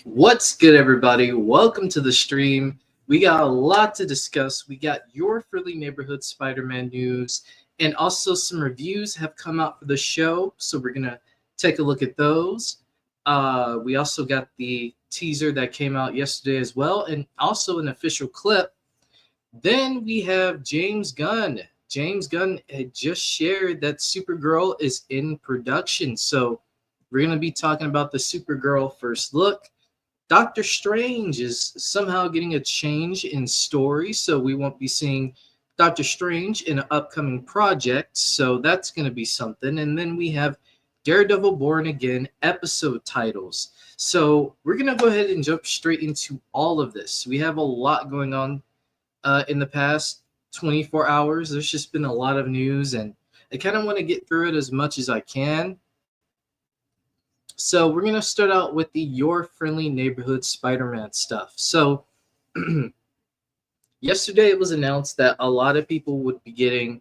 What's good, everybody? Welcome to the stream. We got a lot to discuss. We got your friendly neighborhood Spider-Man news, and also some reviews have come out for the show, so we're gonna take a look at those. We also got the teaser that came out yesterday as well, and also an official clip. Then we have James Gunn. James Gunn had just shared that Supergirl is in production, so we're gonna be talking about the Supergirl first look. Doctor Strange is somehow getting a change in story, so we won't be seeing Doctor Strange in an upcoming project, so that's going to be something. And then we have Daredevil Born Again episode titles. So we're going to go ahead and jump straight into all of this. We have a lot going on in the past 24 hours. There's just been a lot of news, and I kind of want to get through it as much as I can. So we're going to start out with the Your Friendly Neighborhood Spider-Man stuff. So yesterday it was announced that a lot of people would be getting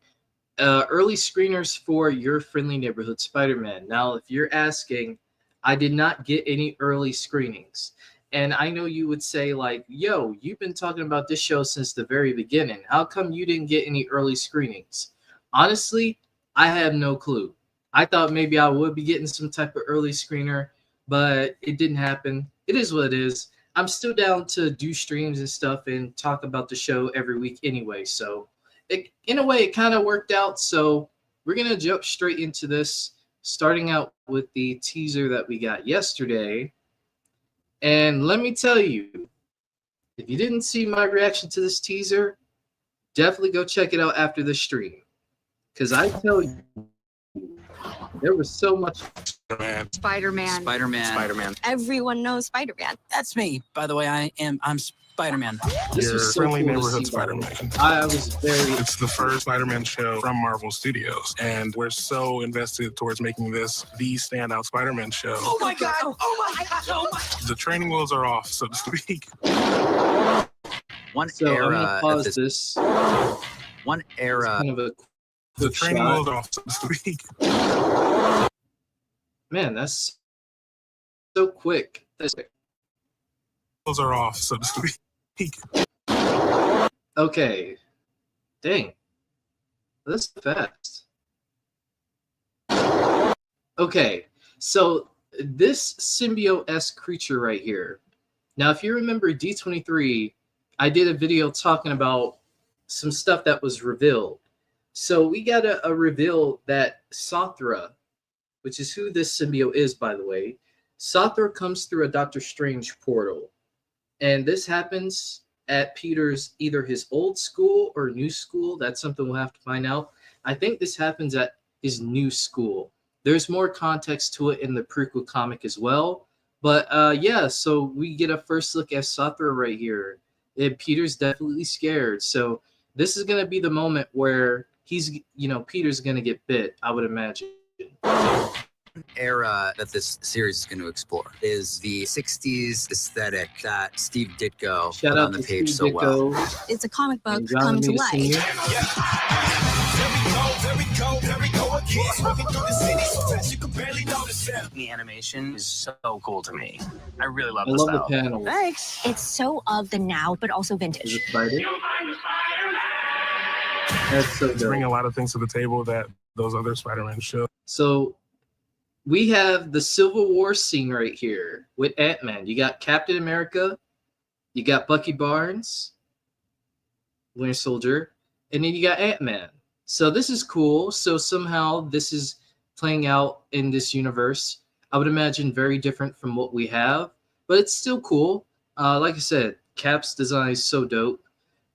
early screeners for Your Friendly Neighborhood Spider-Man. Now, if you're asking, I did not get any early screenings. And I know you would say, like, yo, you've been talking about this show since the very beginning. How come you didn't get any early screenings? Honestly, I have no clue. I thought maybe I would be getting some type of early screener, but it didn't happen. It is what it is. I'm still down to do streams and stuff and talk about the show every week anyway. So in a way, it kind of worked out. So we're going to jump straight into this, starting out with the teaser that we got yesterday. And let me tell you, if you didn't see my reaction to this teaser, definitely go check it out after the stream. Because I tell you, there was so much. Spider-Man. Everyone knows Spider-Man. That's me, by the way. I'm Spider-Man. This was so friendly cool neighborhood to see, Spider-Man. I was very. It's the first Spider-Man show from Marvel Studios, and we're so invested towards making this the standout Spider-Man show. Oh my god! Oh my god! Oh my! The training wheels are off, so to speak. I'm gonna pause this. One era. Kind of a The quick training shot. wheels are off, so to speak. Man, that's so quick. Wheels are off, so to speak. Okay. Dang. That's fast. Okay. So this symbiote-esque creature right here. Now, if you remember D23, I did a video talking about some stuff that was revealed. So we got a reveal that Safran, which is who this symbiote is, by the way, Safran comes through a Doctor Strange portal. And this happens at Peter's either his old school or new school. That's something we'll have to find out. I think this happens at his new school. There's more context to it in the prequel comic as well. But yeah, so we get a first look at Safran right here. And Peter's definitely scared. So this is going to be the moment where Peter's going to get bit, I would imagine. Era that this series is going to explore is the 60s aesthetic that Steve Ditko Shout put out on the to page Steve so well. Ditko. It's a comic book And John come to Romita life. Sr. The animation is so cool to me. I really love I the love style. the panel. Thanks. It's so of the now, but also Is vintage. it Spider? That's so It's bringing a dope. lot of things to the table that those other Spider-Man shows. So we have the Civil War scene right here with Ant-Man. You got Captain America, you got Bucky Barnes, Winter Soldier, and then you got Ant-Man. So this is cool. So somehow this is playing out in this universe. I would imagine very different from what we have, but it's still cool. Like I said, Cap's design is so dope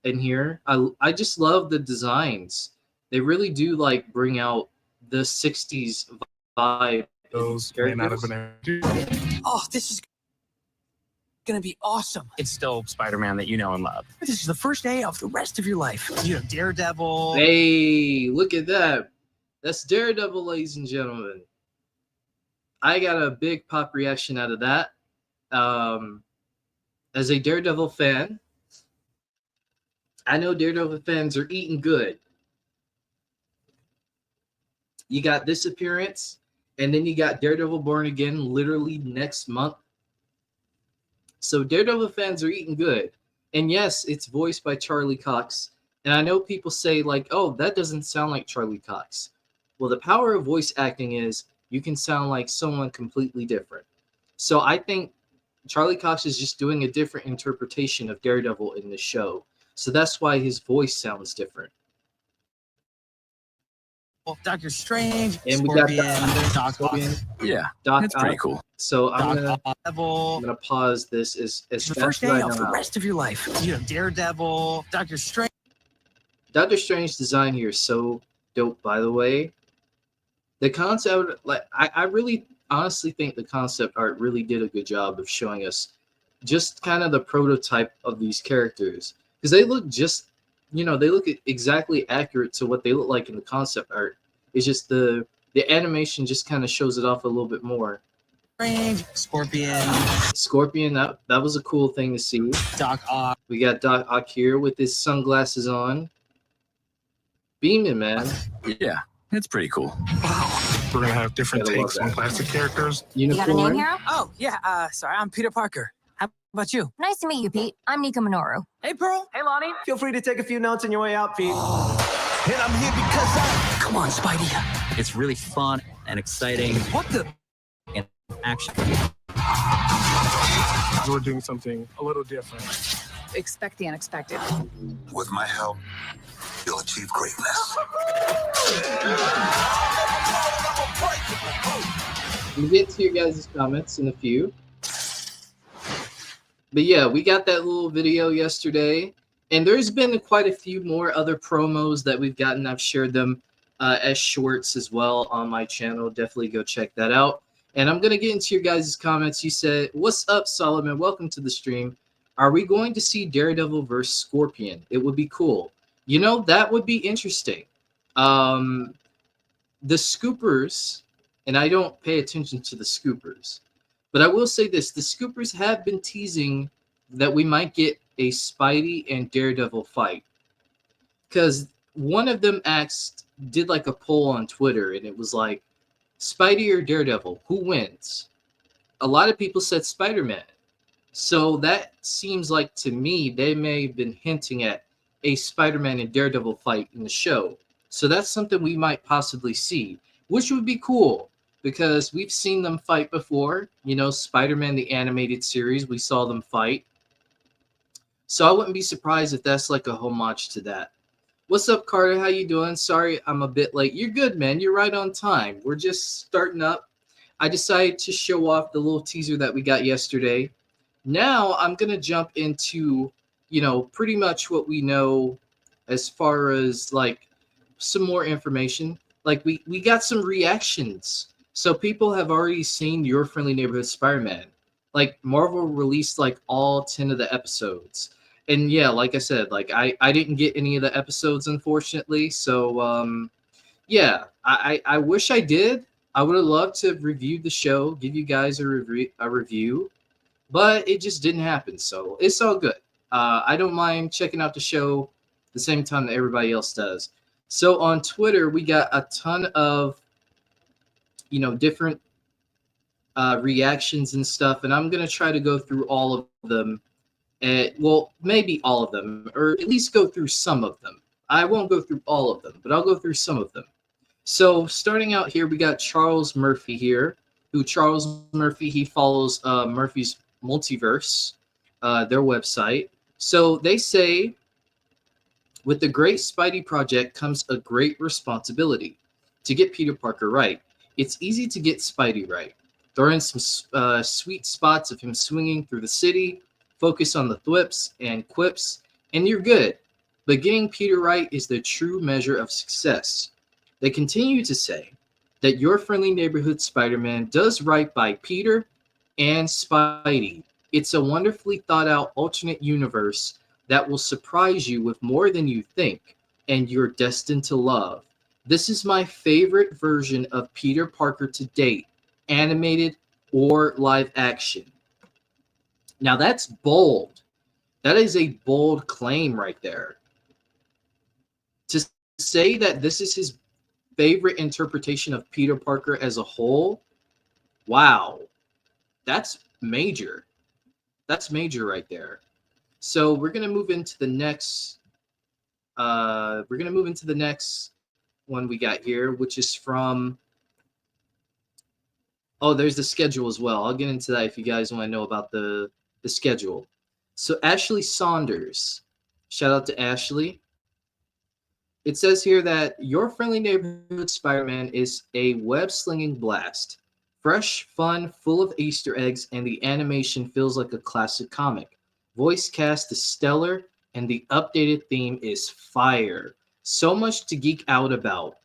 in here. I just love the designs. They really do like bring out the 60s vibe. Those may not have been. Oh, this is going to be awesome. It's still Spider-Man that you know and love. This is the first day of the rest of your life. You know, Daredevil. Hey, look at that. That's Daredevil, ladies and gentlemen. I got a big pop reaction out of that. As a Daredevil fan, I know Daredevil fans are eating good. You got this appearance, And then you got Daredevil Born Again literally next month. So Daredevil fans are eating good. And yes, it's voiced by Charlie Cox. And I know people say like, oh, that doesn't sound like Charlie Cox. Well, the power of voice acting is you can sound like someone completely different. So I think Charlie Cox is just doing a different interpretation of Daredevil in the show. So that's why his voice sounds different. Doctor Strange, And we got Doc Scorpion. Yeah, Doc that's pretty Ock. cool. So I'm Daredevil. gonna pause this as The fast first as I day know of the how. rest of your life. You know, Daredevil, Doctor Strange. Doctor Strange design here is so dope, by the way. The concept, like I really honestly think the concept art really did a good job of showing us just kind of the prototype of these characters, because they look just, you know, they look exactly accurate to what they look like in the concept art. It's just the animation just kind of shows it off a little bit more. Strange, Scorpion, that was a cool thing to see. Doc Ock. We got Doc Ock here with his sunglasses on, beaming, man. Yeah, it's pretty cool. Wow. We're going to have different Gotta love takes on that. classic characters. You got a name, Unicorn. hero? Oh, yeah, sorry, I'm Peter Parker. How about you? Nice to meet you, Pete. I'm Nika Minoru. Hey, Pearl. Hey, Lonnie. Feel free to take a few notes on your way out, Pete. And I'm here because Come on, Spidey. It's really fun and exciting. What the? And action. We're doing something a little different. Expect the unexpected. With my help, you'll achieve greatness. We'll get to your guys' comments in a few. But yeah, we got that little video yesterday. And there's been quite a few more other promos that we've gotten. I've shared them as shorts as well on my channel. Definitely go check that out. And I'm going to get into your guys' comments. You said, what's up, Solomon? Welcome to the stream. Are we going to see Daredevil versus Scorpion? It would be cool. You know, that would be interesting. The Scoopers, and I don't pay attention to the Scoopers, but I will say this. The Scoopers have been teasing that we might get a Spidey and Daredevil fight, because one of them did like a poll on Twitter, and it was like, Spidey or Daredevil, who wins? A lot of people said Spider-Man. So that seems like, to me, they may have been hinting at a Spider-Man and Daredevil fight in the show. So that's something we might possibly see, which would be cool, because we've seen them fight before. You know, Spider-Man, the animated series, we saw them fight. So I wouldn't be surprised if that's like a homage to that. What's up, Carter? How you doing? Sorry, I'm a bit late. You're good, man. You're right on time. We're just starting up. I decided to show off the little teaser that we got yesterday. Now I'm going to jump into, you know, pretty much what we know as far as like some more information. Like we got some reactions. So people have already seen Your Friendly Neighborhood Spider-Man. Like Marvel released like all 10 of the episodes. And yeah, like I said, like I didn't get any of the episodes, unfortunately. So yeah, I wish I did. I would have loved to have reviewed the show, give you guys a review, but it just didn't happen. So it's all good. I don't mind checking out the show the same time that everybody else does. So on Twitter, we got a ton of, you know, different reactions and stuff, and I'm gonna try to go through all of them. Well, maybe all of them, or at least go through some of them. I won't go through all of them, but I'll go through some of them. So starting out here, we got Charles Murphy here, Charles Murphy, he follows Murphy's Multiverse, their website. So they say, with the great Spidey project comes a great responsibility to get Peter Parker right. It's easy to get Spidey right. Throw in some sweet spots of him swinging through the city, focus on the thwips and quips, and you're good. But getting Peter right is the true measure of success. They continue to say that Your Friendly Neighborhood Spider-Man does right by Peter and Spidey. It's a wonderfully thought out alternate universe that will surprise you with more than you think, and you're destined to love. This is my favorite version of Peter Parker to date, animated or live action. Now that's bold. That is a bold claim right there. To say that this is his favorite interpretation of Peter Parker as a whole. Wow, that's major. That's major right there. So we're gonna move into the next. We're gonna move into the next one we got here, which is from. Oh, there's the schedule as well. I'll get into that if you guys want to know about the schedule. So Ashley Saunders, shout out to Ashley. It says here that Your Friendly Neighborhood Spider-Man is a web-slinging blast. Fresh, fun, full of Easter eggs, and the animation feels like a classic comic. Voice cast is stellar, and the updated theme is fire. So much to geek out about.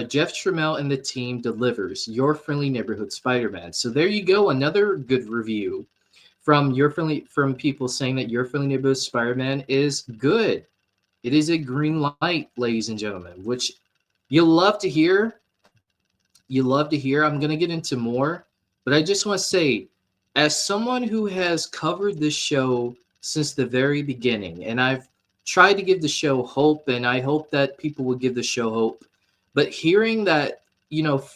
Jeff Trammell and the team delivers Your Friendly Neighborhood Spider-Man. So there you go, another good review from people saying that Your Friendly Neighborhood Spider-Man is good. It is a green light, ladies and gentlemen, which you love to hear. You love to hear. I'm going to get into more, but I just want to say, as someone who has covered this show since the very beginning, and I've tried to give the show hope, and I hope that people will give the show hope. But hearing that,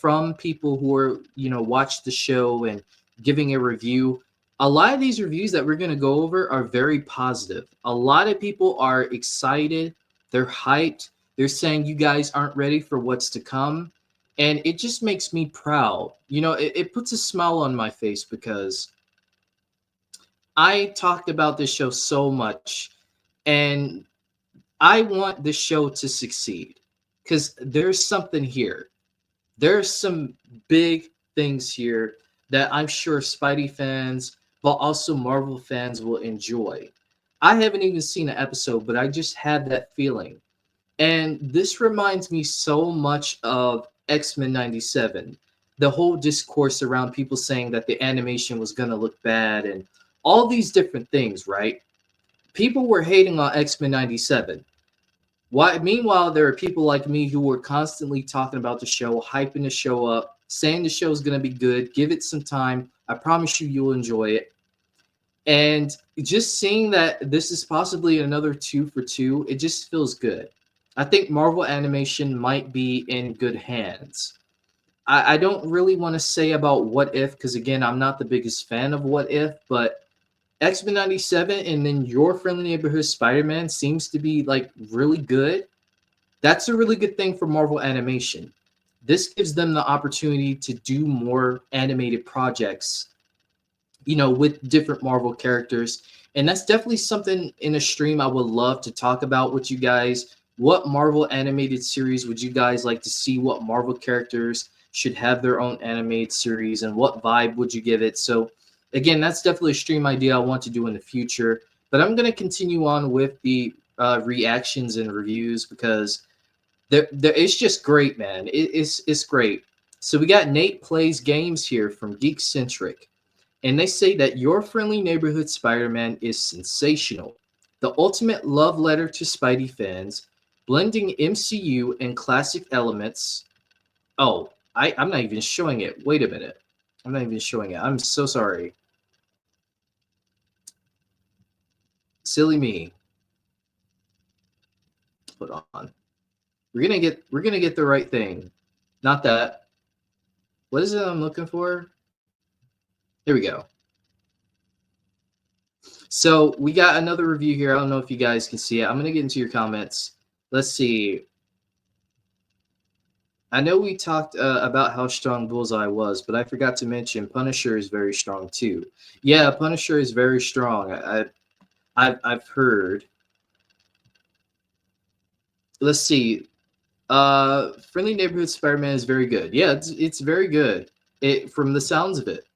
from people who are, watch the show and giving a review, a lot of these reviews that we're going to go over are very positive. A lot of people are excited. They're hyped. They're saying you guys aren't ready for what's to come. And it just makes me proud. It puts a smile on my face because I talked about this show so much and I want this show to succeed. Because there's something here. There's some big things here that I'm sure Spidey fans, but also Marvel fans will enjoy. I haven't even seen an episode, but I just had that feeling. And this reminds me so much of X-Men 97. The whole discourse around people saying that the animation was going to look bad and all these different things, right? People were hating on X-Men 97. Meanwhile, there are people like me who were constantly talking about the show, hyping the show up, saying the show is going to be good. Give it some time. I promise you'll enjoy it. And just seeing that this is possibly another 2 for 2, it just feels good. I think Marvel Animation might be in good hands. I don't really want to say about What If, because again, I'm not the biggest fan of What If, but X-Men 97 and then Your Friendly Neighborhood Spider-Man seems to be like really good. That's a really good thing for Marvel Animation. This gives them the opportunity to do more animated projects, with different Marvel characters. And that's definitely something in a stream I would love to talk about with you guys. What Marvel animated series would you guys like to see? What Marvel characters should have their own animated series? And what vibe would you give it? So again, that's definitely a stream idea I want to do in the future. But I'm going to continue on with the reactions and reviews because it's just great, man. It's great. So we got Nate Plays Games here from Geekcentric. And they say that Your Friendly Neighborhood Spider-Man is sensational. The ultimate love letter to Spidey fans, blending MCU and classic elements. Oh, I'm not even showing it. Wait a minute. I'm not even showing it. I'm so sorry. Silly me. Hold on. We're gonna get the right thing. Not that. What is it I'm looking for? Here we go. So we got another review here. I don't know if you guys can see it. I'm gonna get into your comments. Let's see. I know we talked about how strong Bullseye was, but I forgot to mention Punisher is very strong too. Yeah, Punisher is very strong. I've heard. Let's see. Friendly Neighborhood Spider-Man is very good. Yeah, it's very good. From the sounds of it.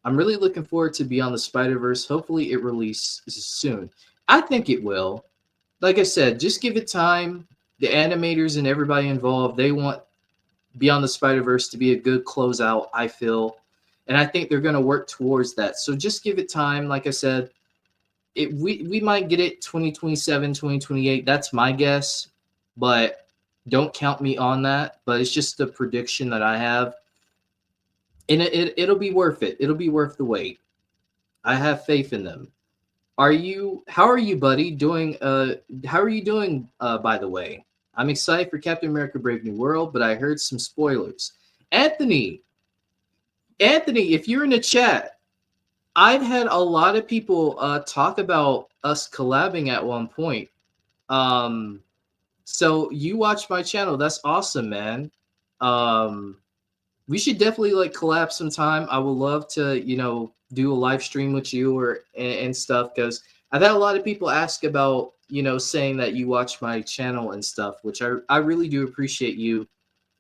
I'm really looking forward to Beyond the Spider-Verse. Hopefully it releases soon. I think it will. Like I said, just give it time. The animators and everybody involved, they want Beyond the Spider-Verse to be a good closeout, I feel. And I think they're going to work towards that. So just give it time. Like I said, we might get it 2027, 2028. That's my guess. But don't count me on that. But it's just a prediction that I have. And it'll be worth it. It'll be worth the wait. I have faith in them. How are you, buddy, doing? How are you doing, by the way? I'm excited for Captain America Brave New World, but I heard some spoilers. Anthony, if you're in the chat, I've had a lot of people talk about us collabing at one point. So you watch my channel. That's awesome, man. We should definitely like collab sometime. I would love to, do a live stream with you or and stuff, because I've had a lot of people ask about, saying that you watch my channel and stuff, which I really do appreciate you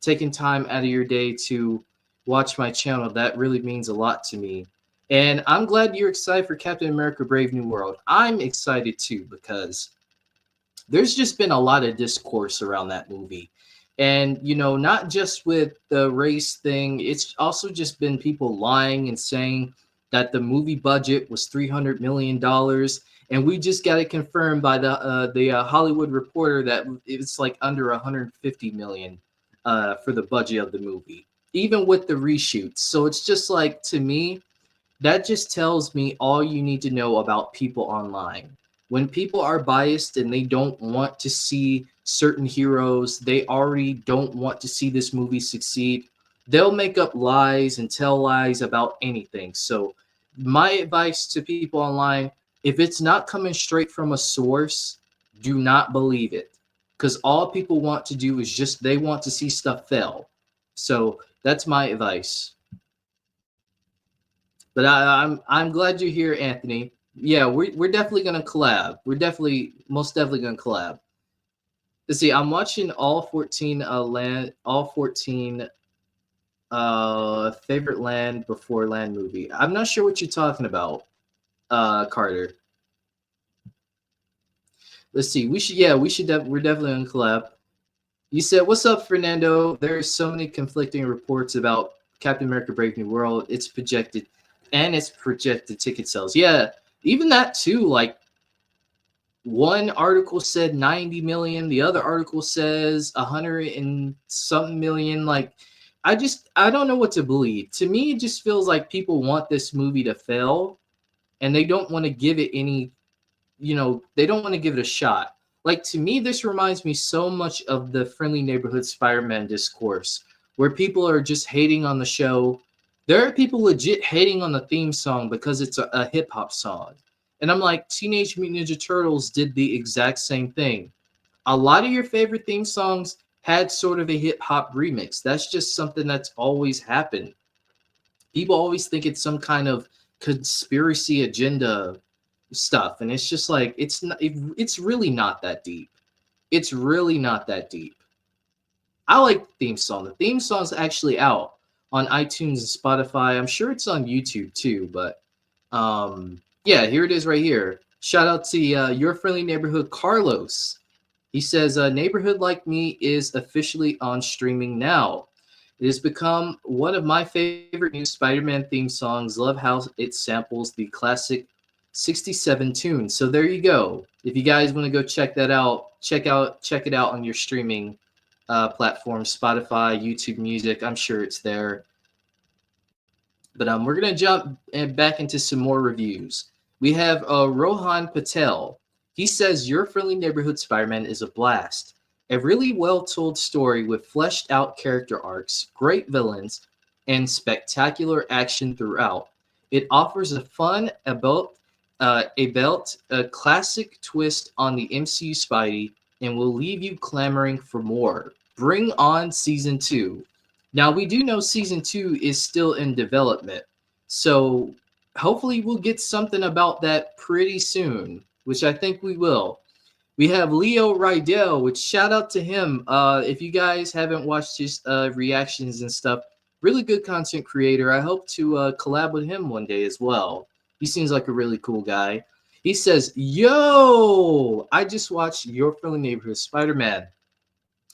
taking time out of your day to watch my channel. That really means a lot to me. And I'm glad you're excited for Captain America Brave New World. I'm excited too, because there's just been a lot of discourse around that movie. And, not just with the race thing, it's also just been people lying and saying that the movie budget was $300 million. And we just got it confirmed by the Hollywood Reporter that it's like under $150 million for the budget of the movie, even with the reshoots. So it's just like, to me, that just tells me all you need to know about people online. When people are biased and they don't want to see certain heroes, they already don't want to see this movie succeed, they'll make up lies and tell lies about anything. So my advice to people online, if it's not coming straight from a source, do not believe it. Because all people want to do is they want to see stuff fail. So that's my advice. But I'm glad you're here, Anthony. Yeah, we're definitely gonna collab. We're most definitely gonna collab. Let's see. I'm watching all 14 favorite Land Before Land movie. I'm not sure what you're talking about, Carter. Let's see. We're definitely gonna collab. You said, "What's up, Fernando?" There's so many conflicting reports about Captain America: Brave New World. It's projected ticket sales. Yeah. Even that too, like one article said 90 million, the other article says 100 and something million. Like, I don't know what to believe. To me, it just feels like people want this movie to fail and they don't want to give it any, they don't want to give it a shot. Like, to me, this reminds me so much of the Friendly Neighborhood Spider-Man discourse, where people are just hating on the show. There are people legit hating on the theme song because it's a hip-hop song. And I'm like, Teenage Mutant Ninja Turtles did the exact same thing. A lot of your favorite theme songs had sort of a hip-hop remix. That's just something that's always happened. People always think it's some kind of conspiracy agenda stuff. And it's just like, it's really not that deep. It's really not that deep. I like the theme song. The theme song's actually out on iTunes and Spotify. I'm sure it's on YouTube too, but yeah, here it is right here. Shout out to Your Friendly Neighborhood Carlos. He says, Neighborhood Like Me is officially on streaming now. It has become one of my favorite new Spider-Man theme songs. Love how it samples the classic 67 tune. So there you go. If you guys want to go check that out, check it out on your streaming platform, Spotify, YouTube Music. I'm sure it's there. But we're gonna jump back into some more reviews. We have Rohan Patel. He says, Your Friendly Neighborhood Spider-Man is a blast. A really well-told story with fleshed-out character arcs, great villains, and spectacular action throughout. It offers a fun, a classic twist on the MCU Spidey, and will leave you clamoring for more. Bring on Season 2. Now, we do know Season 2 is still in development, so hopefully we'll get something about that pretty soon, which I think we will. We have Leo Rydell, which shout out to him. If you guys haven't watched his reactions and stuff, really good content creator. I hope to collab with him one day as well. He seems like a really cool guy. He says, yo, I just watched Your Friendly Neighborhood Spider-Man,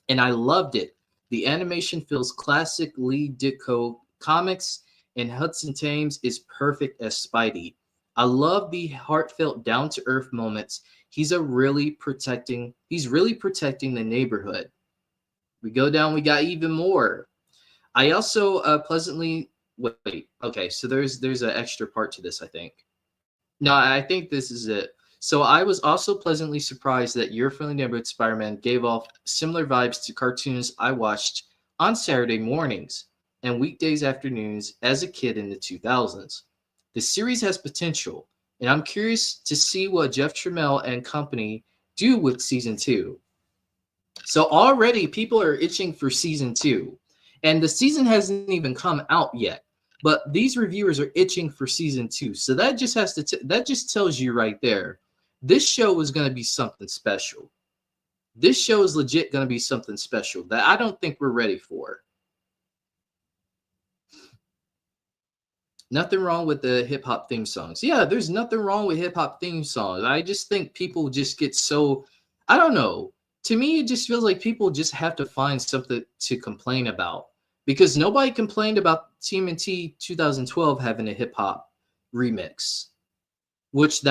and I loved it. The animation feels classic Lee Ditko comics, and Hudson Thames is perfect as Spidey. I love the heartfelt, down-to-earth moments. He's really protecting the neighborhood. We go down, we got even more. I also wait. Okay, so there's an extra part to this, I think. No, I think this is it. So I was also pleasantly surprised that Your Friendly Neighborhood Spider-Man gave off similar vibes to cartoons I watched on Saturday mornings and weekdays afternoons as a kid in the 2000s. The series has potential, and I'm curious to see what Jeff Trammell and company do with season 2. So already people are itching for season 2, and the season hasn't even come out yet. But these reviewers are itching for season 2. So that just has to that just tells you right there, this show is going to be something special. This show is legit going to be something special that I don't think we're ready for. Nothing wrong with the hip hop theme songs. Yeah, there's nothing wrong with hip hop theme songs. I just think people just get so, I don't know. To me, it just feels like people just have to find something to complain about, because nobody complained about TMNT 2012 having a hip hop remix, which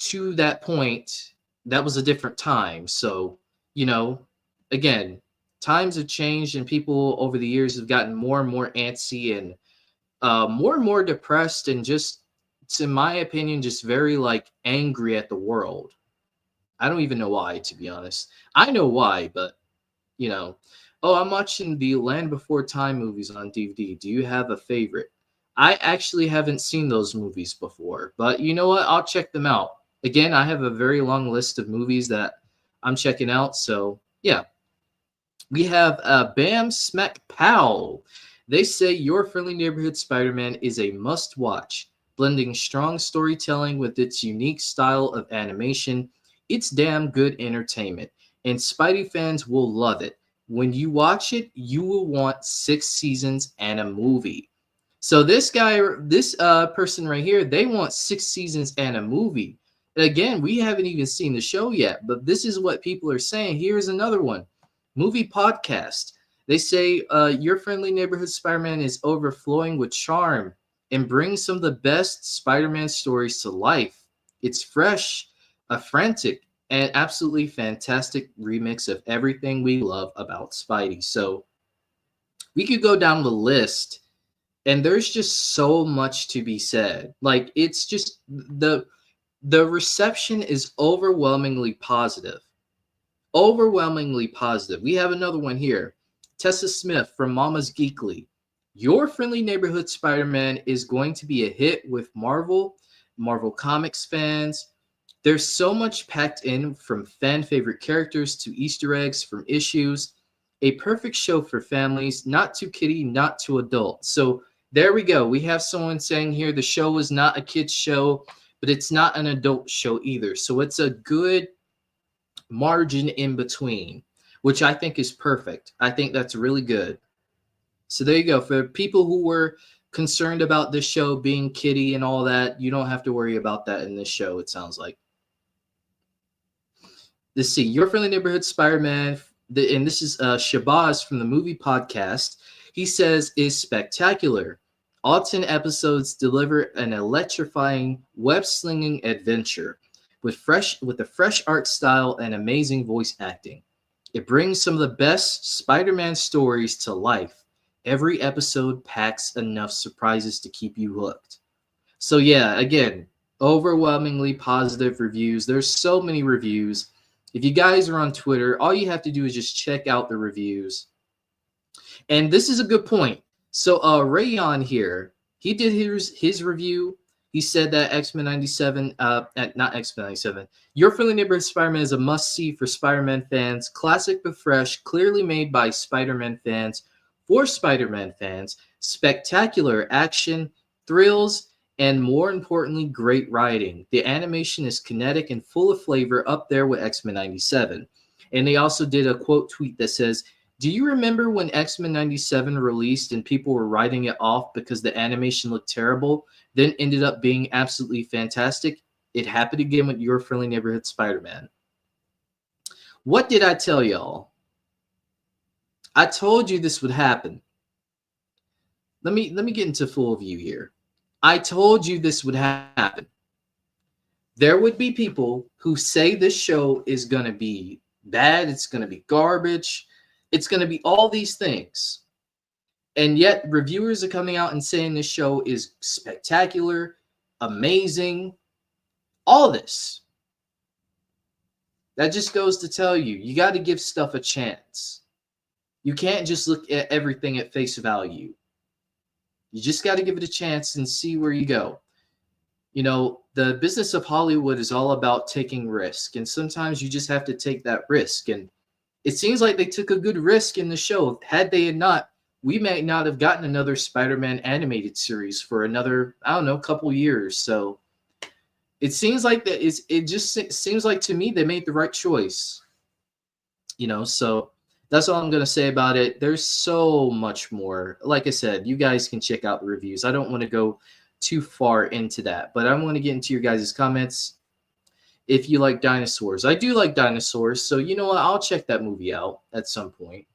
to that point, that was a different time. So, you know, again, times have changed and people over the years have gotten more and more antsy and more depressed and just, in my opinion, just very like angry at the world. I don't even know why, to be honest. I know why, but you know. Oh, I'm watching the Land Before Time movies on DVD. Do you have a favorite? I actually haven't seen those movies before, but you know what? I'll check them out. Again, I have a very long list of movies that I'm checking out. So yeah, we have Bam Smack Pow. They say Your Friendly Neighborhood Spider-Man is a must-watch, blending strong storytelling with its unique style of animation. It's damn good entertainment, and Spidey fans will love it. When you watch it, you will want 6 seasons and a movie. So this person right here, they want 6 seasons and a movie. Again, we haven't even seen the show yet, but this is what people are saying. Here's another one. Movie podcast. They say Your Friendly Neighborhood Spider-Man is overflowing with charm and brings some of the best Spider-Man stories to life. It's fresh, a frantic, and absolutely fantastic remix of everything we love about Spidey. So we could go down the list, and there's just so much to be said. Like, it's just the reception is overwhelmingly positive. Overwhelmingly positive. We have another one here. Tessa Smith from Mama's Geekly. Your Friendly Neighborhood Spider-Man is going to be a hit with Marvel Comics fans. There's so much packed in, from fan favorite characters to Easter eggs from issues. A perfect show for families, not too kiddie, not too adult. So there we go. We have someone saying here the show is not a kid's show, but it's not an adult show either. So it's a good margin in between, which I think is perfect. I think that's really good. So there you go. For people who were concerned about this show being kiddie and all that, you don't have to worry about that in this show, it sounds like. Let's see. Your Friendly Neighborhood Spider-Man, and this is Shabazz from the Movie Podcast. He says, is spectacular. All 10 episodes deliver an electrifying, web-slinging adventure with a fresh art style and amazing voice acting. It brings some of the best Spider-Man stories to life. Every episode packs enough surprises to keep you hooked. So yeah, again, overwhelmingly positive reviews. There's so many reviews. If you guys are on Twitter, all you have to do is just check out the reviews. And this is a good point. So Rayon here, he did his review. He said that X-Men 97, not X-Men 97, Your Friendly Neighborhood Spider-Man is a must-see for Spider-Man fans. Classic but fresh, clearly made by Spider-Man fans for Spider-Man fans. Spectacular action, thrills, and more importantly, great writing. The animation is kinetic and full of flavor, up there with X-Men 97. And they also did a quote tweet that says, do you remember when X-Men 97 released and people were writing it off because the animation looked terrible, then ended up being absolutely fantastic? It happened again with Your Friendly Neighborhood Spider-Man. What did I tell y'all? I told you this would happen. Let me get into full view here. I told you this would happen. There would be people who say this show is going to be bad, it's going to be garbage, it's going to be all these things. And yet reviewers are coming out and saying this show is spectacular, amazing, All this. That just goes to tell you, you got to give stuff a chance. You can't just look at everything at face value. You just got to give it a chance and see where you go. You know, the business of Hollywood is all about taking risk, and sometimes you just have to take that risk. And it seems like they took a good risk in the show. Had they not, we may not have gotten another Spider-Man animated series for another, I don't know, couple years. So it seems like that it just seems like to me they made the right choice. You know, so that's all I'm going to say about it. There's so much more. Like I said, you guys can check out the reviews. I don't want to go too far into that, but I want to get into your guys' comments. If you like dinosaurs, I do like dinosaurs, so you know what, I'll check that movie out at some point.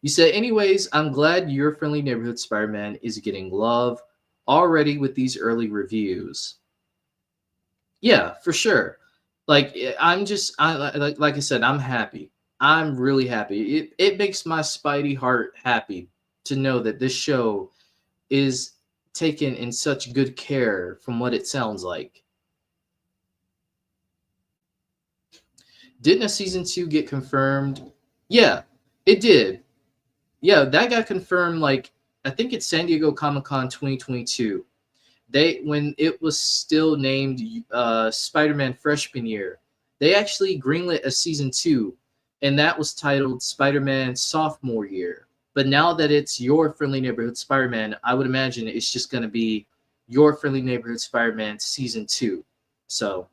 You said, anyways, I'm glad your friendly neighborhood Spider-Man is getting love already with these early reviews. Yeah, for sure. Like, like I said, I'm happy. I'm really happy. It makes my Spidey heart happy to know that this show is taken in such good care from what it sounds like. Didn't a season 2 get confirmed? Yeah, it did. Yeah, that got confirmed, like, I think it's San Diego Comic-Con 2022. When it was still named Spider-Man Freshman Year, they actually greenlit a season 2, and that was titled Spider-Man Sophomore Year. But now that it's Your Friendly Neighborhood Spider-Man, I would imagine it's just going to be Your Friendly Neighborhood Spider-Man Season 2. So,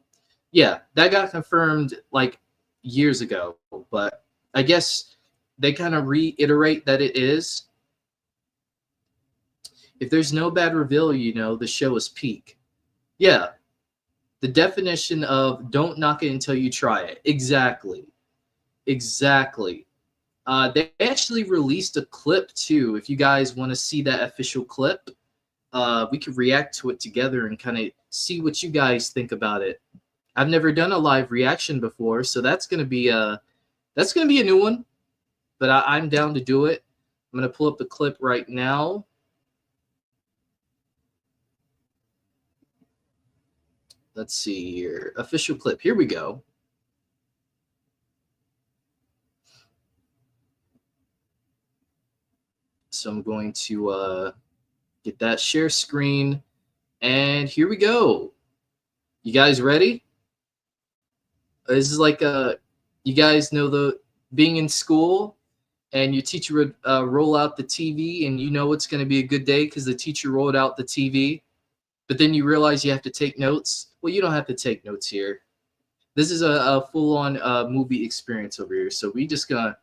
yeah, that got confirmed like years ago. But I guess they kind of reiterate that it is. If there's no bad reveal, you know, the show is peak. Yeah, the definition of don't knock it until you try it. Exactly. Exactly. They actually released a clip too. If you guys want to see that official clip, we could react to it together and kind of see what you guys think about it. I've never done a live reaction before, so that's gonna be a new one. But I'm down to do it. I'm gonna pull up the clip right now. Let's see here. Official clip. Here we go. So I'm going to get that share screen. And here we go. You guys ready? This is like you guys know the being in school and your teacher would roll out the TV and you know it's going to be a good day because the teacher rolled out the TV. But then you realize you have to take notes. Well, you don't have to take notes here. This is a full-on movie experience over here. So we just gonna.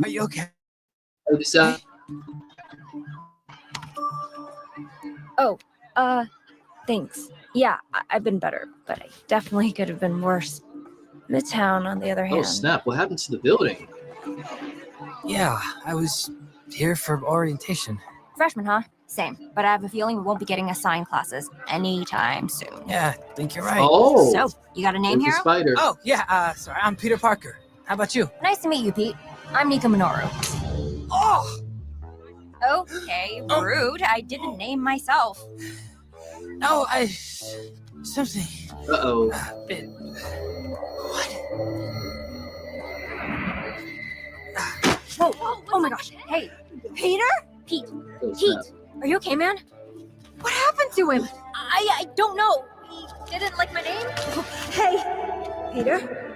Are you okay? This out. Oh, thanks. Yeah, I've been better, but I definitely could have been worse. Midtown, on the other hand. Oh, snap. What happened to the building? Yeah, I was here for orientation. Freshman, huh? Same, but I have a feeling we won't be getting assigned classes anytime soon. Yeah, I think you're right. Oh. So, you got a name There's here? the spider. Oh, yeah, sorry, I'm Peter Parker. How about you? Nice to meet you, Pete. I'm Nika Minoru. Oh! Okay, rude. I didn't name myself. No, something. Uh-oh. Bit. What? Whoa, oh my gosh. Hey, Peter? Pete, Oh, Pete, snap. are you okay, man? What happened to him? I don't know. He didn't like my name? Hey, Peter?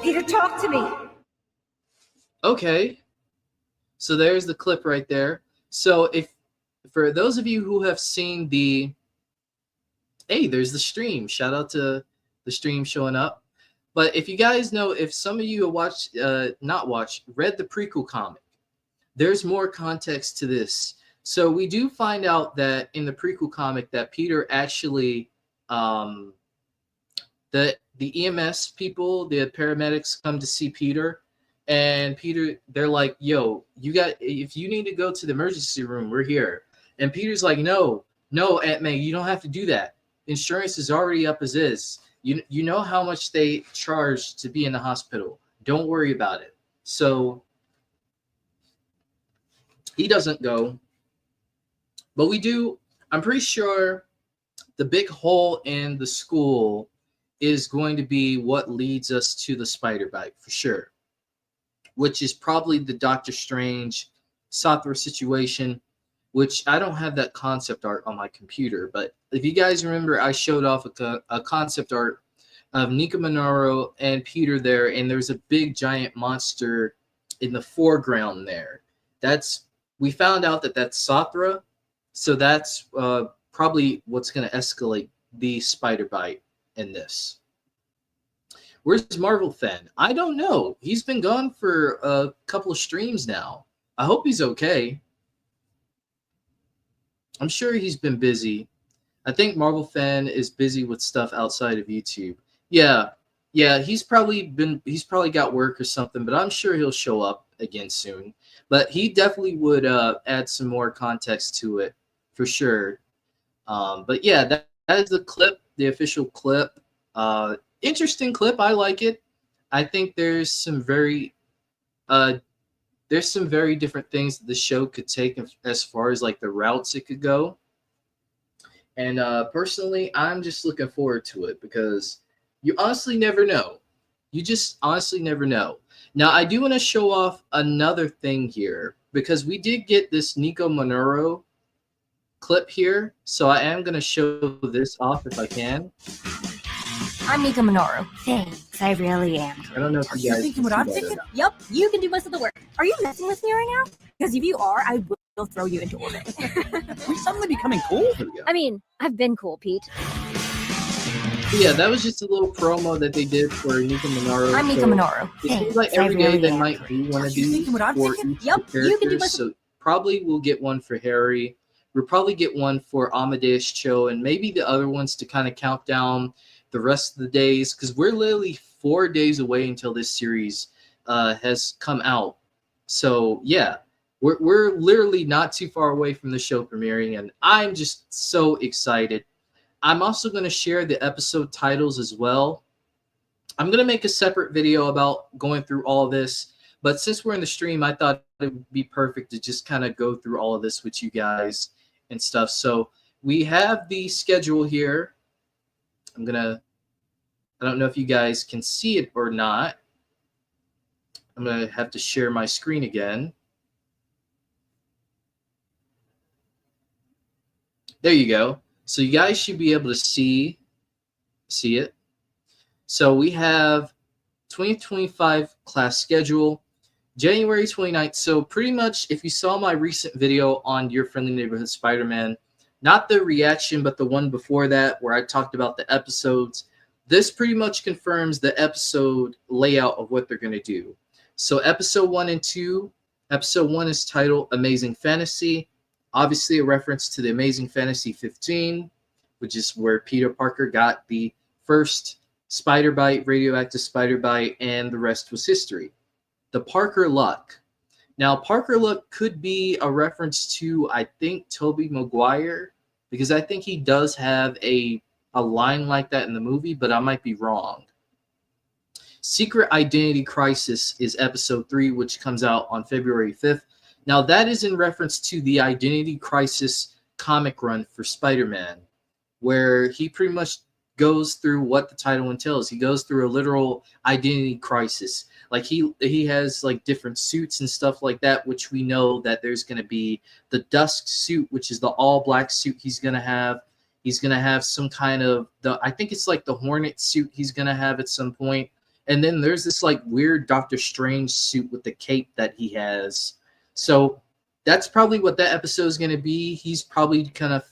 Peter, talk to me. Okay. So there's the clip right there. So for those of you who have seen hey, there's the stream. Shout out to the stream showing up. But if you guys know, if some of you have watched, read the prequel comic, there's more context to this. So we do find out that in the prequel comic that Peter actually, the EMS people, the paramedics come to see Peter, and Peter, they're like, "Yo, if you need to go to the emergency room, we're here." And Peter's like, "No, Aunt May, you don't have to do that. Insurance is already up as is. You know how much they charge to be in the hospital. Don't worry about it." So he doesn't go. But we do, I'm pretty sure the big hole in the school is going to be what leads us to the spider bite for sure, which is probably the Doctor Strange Safran situation, which I don't have that concept art on my computer. But if you guys remember, I showed off a concept art of Nico Minoru and Peter there, and there's a big giant monster in the foreground there. We found out that that's Safran, so that's probably what's going to escalate the spider bite in this. Where's Marvel Fan? I don't know. He's been gone for a couple of streams now. I hope he's okay. I'm sure he's been busy. I think Marvel Fan is busy with stuff outside of YouTube. Yeah, he's probably got work or something, but I'm sure he'll show up again soon. But he definitely would add some more context to it for sure. But yeah, that is the clip, the official clip. Interesting clip. I like it. I think there's some very different things that the show could take as far as like the routes it could go. And personally, I'm just looking forward to it because you honestly never know. You just honestly never know. Now, I do want to show off another thing here because we did get this Nico Minoru clip here. So I am going to show this off if I can. I'm Nico Minoru. Thanks, I really am. I don't know if you guys thinking what I'm thinking? Yup, you can do most of the work. Are you messing with me right now? Because if you are, I will throw you into orbit. We're suddenly becoming cool? I mean, I've been cool, Pete. Yeah, that was just a little promo that they did for Nico Minoru. I'm Nico Minoru. It seems like every day they might do one of these for each Yup, you can do characters. So probably we'll get one for Harry. We'll probably get one for Amadeus Cho, and maybe the other ones to kind of count down the rest of the days, because we're literally 4 days away until this series has come out. So yeah, we're literally not too far away from the show premiering, and I'm just so excited. I'm also going to share the episode titles as well. I'm going to make a separate video about going through all of this, but since we're in the stream, I thought it would be perfect to just kind of go through all of this with you guys and stuff. So we have the schedule here. I don't know if you guys can see it or not. I'm going to have to share my screen again. There you go. So you guys should be able to see it. So we have 2025 class schedule, January 29th. So pretty much if you saw my recent video on Your Friendly Neighborhood Spider-Man, not the reaction, but the one before that where I talked about the episodes, this pretty much confirms the episode layout of what they're going to do. So episode 1 and 2, episode 1 is titled Amazing Fantasy. Obviously a reference to the Amazing Fantasy 15, which is where Peter Parker got the first spider bite, radioactive spider bite, and the rest was history. The Parker Luck. Now, Parker Luck could be a reference to, I think, Tobey Maguire, because I think he does have a line like that in the movie, but I might be wrong. Secret Identity Crisis is episode 3, which comes out on February 5th. Now, that is in reference to the Identity Crisis comic run for Spider-Man, where he pretty much goes through what the title entails. He goes through a literal identity crisis. Like he has like different suits and stuff like that, which we know that there's going to be the Dusk suit, which is the all black suit he's going to have. He's going to have some kind of I think it's like the Hornet suit he's going to have at some point. And then there's this like weird Doctor Strange suit with the cape that he has. So that's probably what that episode is going to be. He's probably kind of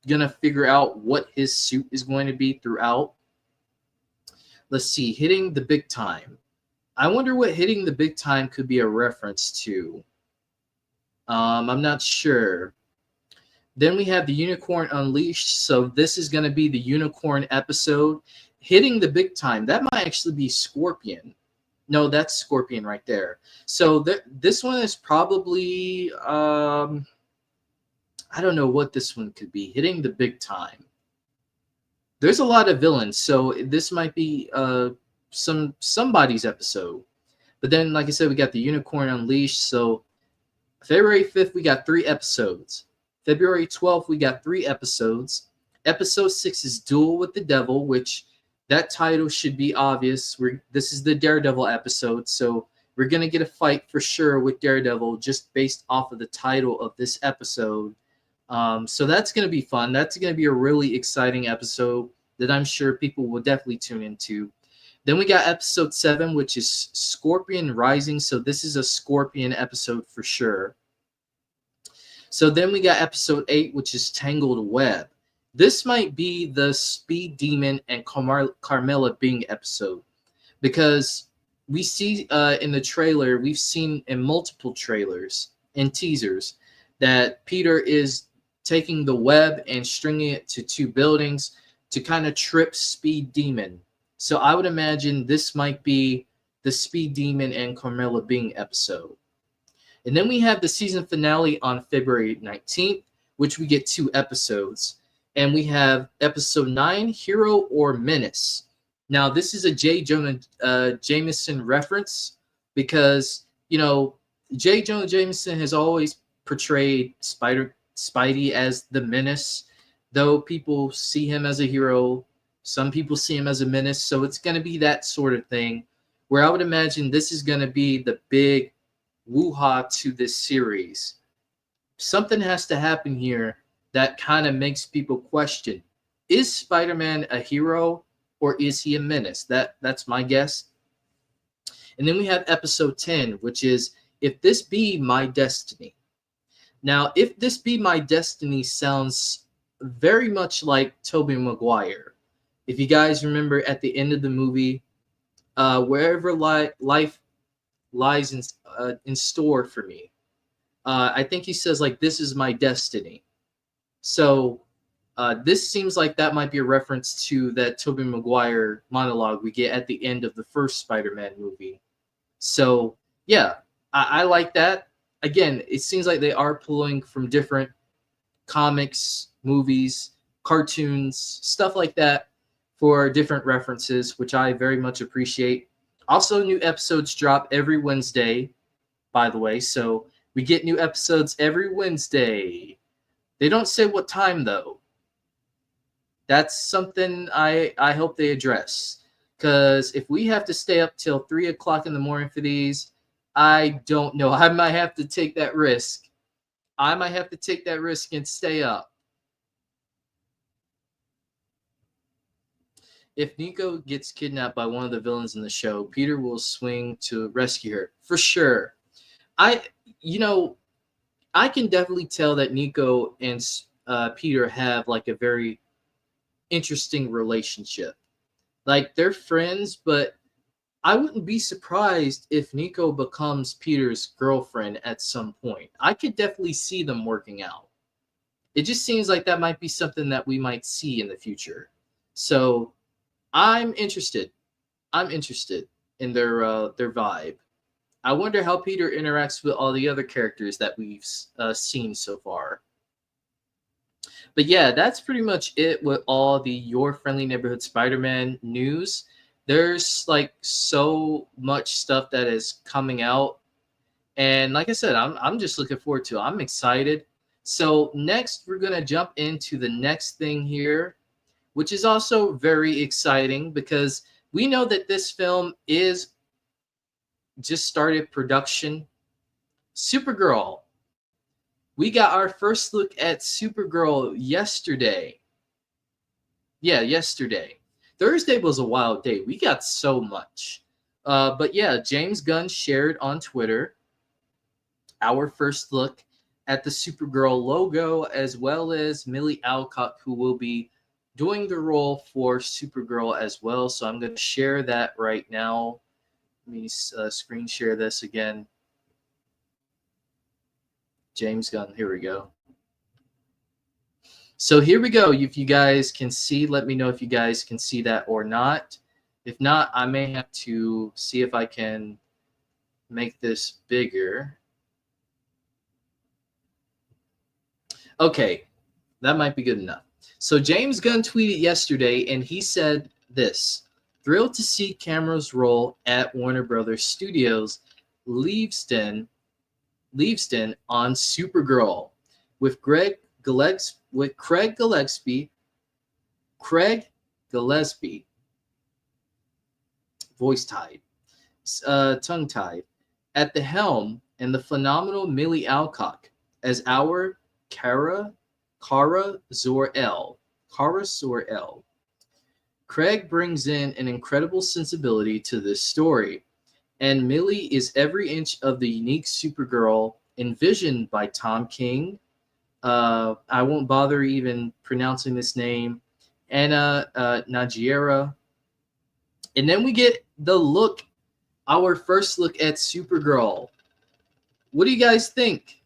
going to figure out what his suit is going to be throughout. Let's see, Hitting the Big Time. I wonder what Hitting the Big Time could be a reference to. I'm not sure. Then we have the Unicorn Unleashed. So this is going to be the Unicorn episode. Hitting the Big Time. That might actually be Scorpion. No, that's Scorpion right there. So this one is probably, I don't know what this one could be. Hitting the Big Time. There's a lot of villains, so this might be somebody's episode. But then, like I said, we got the Unicorn Unleashed. So February 5th, we got 3 episodes. February 12th, we got 3 episodes. Episode 6 is Duel with the Devil, which that title should be obvious. This is the Daredevil episode, so we're going to get a fight for sure with Daredevil just based off of the title of this episode. So that's going to be fun. That's going to be a really exciting episode that I'm sure people will definitely tune into. Then we got episode 7, which is Scorpion Rising. So this is a Scorpion episode for sure. So then we got episode 8, which is Tangled Web. This might be the Speed Demon and Carmela Bing episode, because we see in the trailer, we've seen in multiple trailers and teasers that Peter is taking the web and stringing it to 2 buildings to kind of trip Speed Demon. So I would imagine this might be the Speed Demon and Carmela Bing episode. And then we have the season finale on February 19th, which we get 2 episodes. And we have episode 9, Hero or Menace. Now, this is a J. Jonah Jameson reference because, you know, J. Jonah Jameson has always portrayed Spidey as the menace, though people see him as a hero. Some people see him as a menace. So it's going to be that sort of thing where I would imagine this is going to be the big woo-ha to this series. Something has to happen here that kind of makes people question, is Spider-Man a hero or is he a menace? That's my guess. And then we have episode 10, which is If This Be My Destiny. Now, If This Be My Destiny sounds very much like Tobey Maguire. If you guys remember at the end of the movie, wherever life lies in store for me, I think he says, like, this is my destiny. So this seems like that might be a reference to that Tobey Maguire monologue we get at the end of the first Spider-Man movie. So, yeah, I like that. Again, it seems like they are pulling from different comics, movies, cartoons, stuff like that for different references, which I very much appreciate. Also, new episodes drop every Wednesday, by the way. So we get new episodes every Wednesday. They don't say what time, though. That's something I hope they address. Because if we have to stay up till 3 o'clock in the morning for these, I don't know. I might have to take that risk. I might have to take that risk and stay up. If Nico gets kidnapped by one of the villains in the show, Peter will swing to rescue her. For sure. I can definitely tell that Nico and Peter have like a very interesting relationship. Like, they're friends, but I wouldn't be surprised if Nico becomes Peter's girlfriend at some point. I could definitely see them working out. It just seems like that might be something that we might see in the future. So I'm interested. I'm interested in their vibe. I wonder how Peter interacts with all the other characters that we've seen so far. But yeah, that's pretty much it with all the Your Friendly Neighborhood Spider-Man news. There's like so much stuff that is coming out. And like I said, I'm just looking forward to it. I'm excited. So next, we're going to jump into the next thing here, which is also very exciting because we know that this film is just started production. Supergirl. We got our first look at Supergirl yesterday. Yeah, yesterday. Thursday was a wild day. We got so much. But yeah, James Gunn shared on Twitter our first look at the Supergirl logo, as well as Milly Alcock, who will be doing the role for Supergirl as well. So I'm going to share that right now. Let me screen share this again. James Gunn, here we go. So here we go. If you guys can see, let me know if you guys can see that or not. If not, I may have to see if I can make this bigger. Okay, that might be good enough. So James Gunn tweeted yesterday, and he said this: thrilled to see cameras roll at Warner Brothers Studios Leavesden on Supergirl with Craig Gillespie Craig Gillespie, voice-tied, tongue-tied, at the helm, and the phenomenal Milly Alcock as our Kara Zor-El. Craig brings in an incredible sensibility to this story, and Milly is every inch of the unique Supergirl envisioned by Tom King. I won't bother even pronouncing this name. Anna Najera. And then we get our first look at Supergirl. What do you guys think?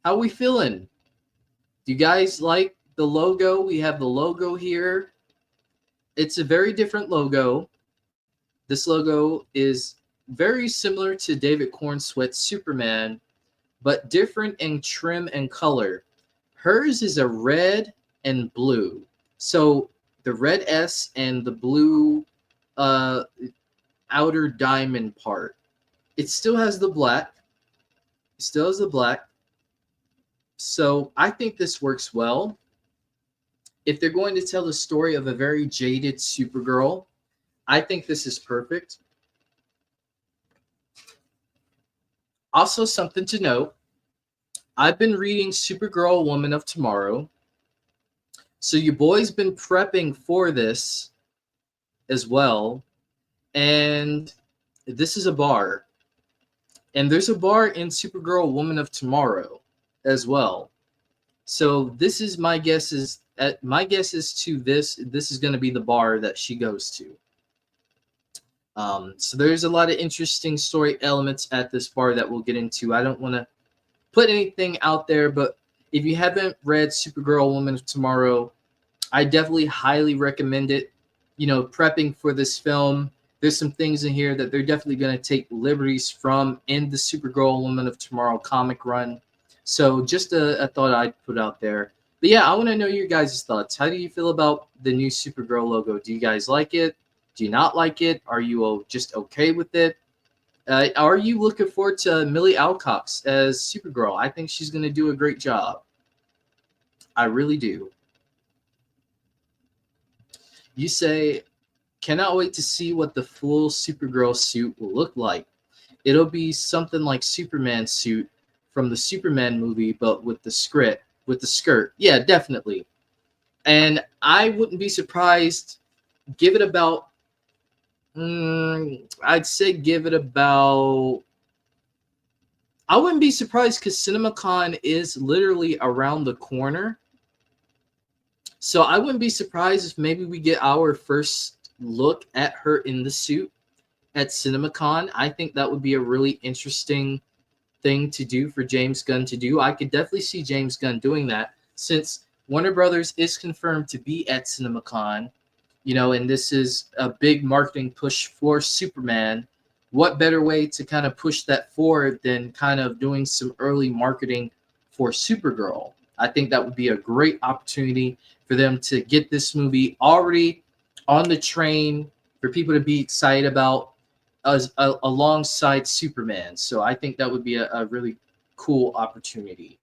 How are we feeling? Do you guys like the logo? We have the logo here. It's a very different logo. This logo is very similar to David Cornsweet's Superman, but different in trim and color. Hers is a red and blue. So the red S and the blue outer diamond part. It still has the black. So I think this works well. If they're going to tell the story of a very jaded Supergirl, I think this is perfect. Also, something to note, I've been reading Supergirl Woman of Tomorrow. So your boy's been prepping for this as well. And this is a bar. And there's a bar in Supergirl Woman of Tomorrow as well. So this is my guess is to this is going to be the bar that she goes to. So there's a lot of interesting story elements at this bar that we'll get into. I don't want to put anything out there, but if you haven't read Supergirl Woman of Tomorrow, I definitely highly recommend it. You know, prepping for this film, there's some things in here that they're definitely going to take liberties from in the Supergirl Woman of Tomorrow comic run. So just a thought I'd put out there. But yeah, I want to know your guys' thoughts. How do you feel about the new Supergirl logo? Do you guys like it? Do you not like it? Are you just okay with it? Are you looking forward to Milly Alcock as Supergirl? I think she's going to do a great job. I really do. You say, cannot wait to see what the full Supergirl suit will look like. It'll be something like Superman's suit from the Superman movie, but with the skirt. Yeah, definitely. And I wouldn't be surprised. Give it about, I'd say give it about, I wouldn't be surprised because CinemaCon is literally around the corner. So I wouldn't be surprised if maybe we get our first look at her in the suit at CinemaCon. I think that would be a really interesting thing to do for James Gunn to do. I could definitely see James Gunn doing that since Warner Brothers is confirmed to be at CinemaCon, you know, and this is a big marketing push for Superman. What better way to kind of push that forward than kind of doing some early marketing for Supergirl? I think that would be a great opportunity for them to get this movie already on the train for people to be excited about alongside Superman. So I think that would be a really cool opportunity.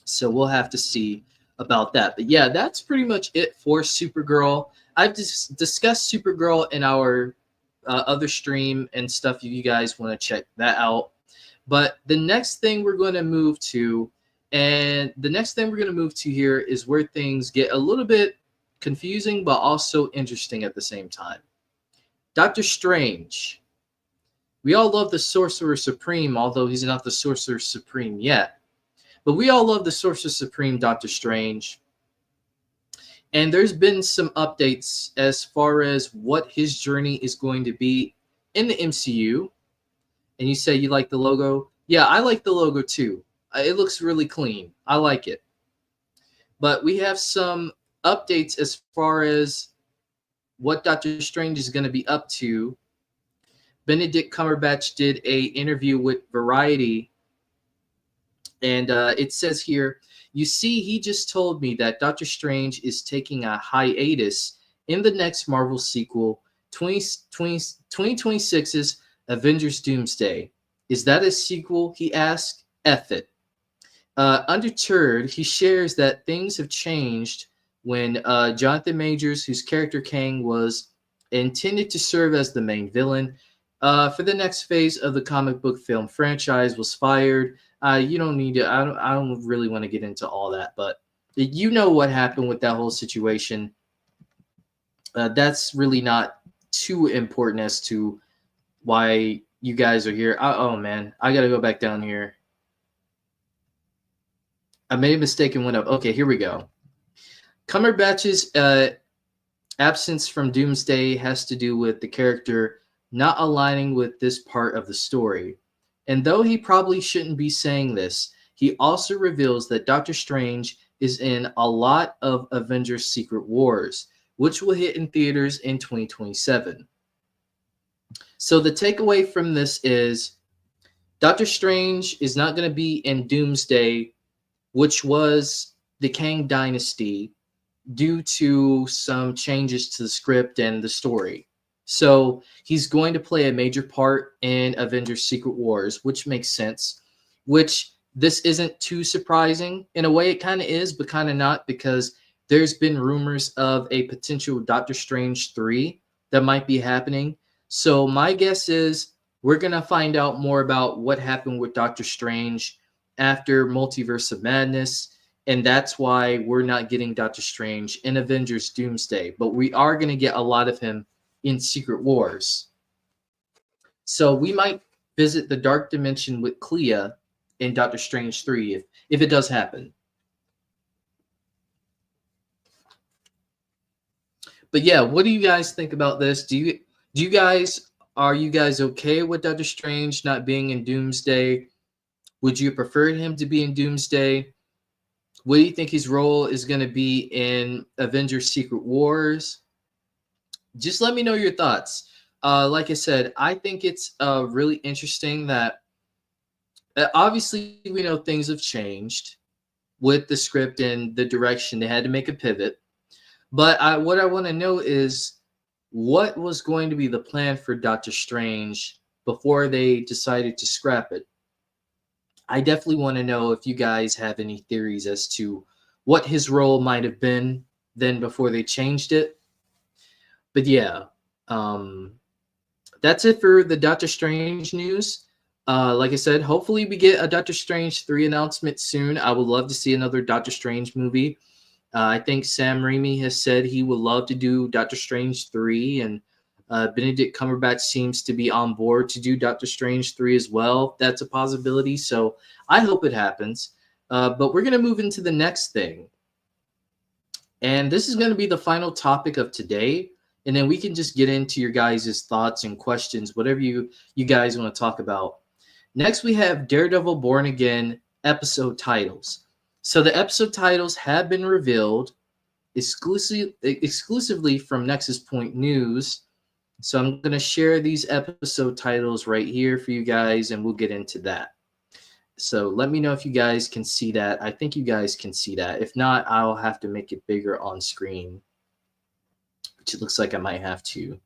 So we'll have to see about that. But yeah, that's pretty much it for Supergirl. I've just discussed Supergirl in our other stream and stuff if you guys want to check that out. But the next thing we're going to move to, here is where things get a little bit confusing, but also interesting at the same time. Doctor Strange. We all love the Sorcerer Supreme, although he's not the Sorcerer Supreme yet. But we all love the Sorcerer Supreme, Doctor Strange. And there's been some updates as far as what his journey is going to be in the MCU. And you say you like the logo? Yeah, I like the logo too. It looks really clean. I like it. But we have some updates as far as what Doctor Strange is going to be up to. Benedict Cumberbatch did an interview with Variety, and it says here, you see, he just told me that Doctor Strange is taking a hiatus in the next Marvel sequel, 2026's Avengers Doomsday. Is that a sequel, he asked? F it. Undeterred, he shares that things have changed when Jonathan Majors, whose character Kang was intended to serve as the main villain for the next phase of the comic book film franchise, was fired. You don't need to. I don't really want to get into all that, but you know what happened with that whole situation. That's really not too important as to why you guys are here. Oh man, I gotta go back down here. I made a mistake and went up. Okay, here we go. Cumberbatch's absence from Doomsday has to do with the character not aligning with this part of the story. And though he probably shouldn't be saying this, he also reveals that Doctor Strange is in a lot of Avengers Secret Wars, which will hit in theaters in 2027. So the takeaway from this is Doctor Strange is not going to be in Doomsday, which was the Kang Dynasty, due to some changes to the script and the story. So he's going to play a major part in Avengers Secret Wars, which makes sense, which this isn't too surprising. In a way, it kind of is, but kind of not, because there's been rumors of a potential Doctor Strange 3 that might be happening. So my guess is we're going to find out more about what happened with Doctor Strange after Multiverse of Madness. And that's why we're not getting Doctor Strange in Avengers Doomsday. But we are going to get a lot of him in Secret Wars. So we might visit the Dark Dimension with Clea in Doctor Strange 3 if it does happen. But yeah, what do you guys think about this? Are you guys okay with Doctor Strange not being in Doomsday? Would you prefer him to be in Doomsday? What do you think his role is going to be in Avengers Secret Wars? Just let me know your thoughts. Like I said, I think it's really interesting that obviously we know things have changed with the script and the direction. They had to make a pivot. But what I want to know is what was going to be the plan for Doctor Strange before they decided to scrap it. I definitely want to know if you guys have any theories as to what his role might have been then before they changed it. But yeah, that's it for the Doctor Strange news. Like I said, hopefully we get a Doctor Strange 3 announcement soon. I would love to see another Doctor Strange movie. I think Sam Raimi has said he would love to do Doctor Strange 3, and Benedict Cumberbatch seems to be on board to do Doctor Strange 3 as well. That's a possibility, so I hope it happens. But we're going to move into the next thing. And this is going to be the final topic of today, and then we can just get into your guys' thoughts and questions, whatever you guys want to talk about. Next, we have Daredevil Born Again episode titles. So the episode titles have been revealed exclusively from Nexus Point News. So I'm going to share these episode titles right here for you guys, and we'll get into that. So let me know if you guys can see that. I think you guys can see that. If not, I'll have to make it bigger on screen, which it looks like I might have to.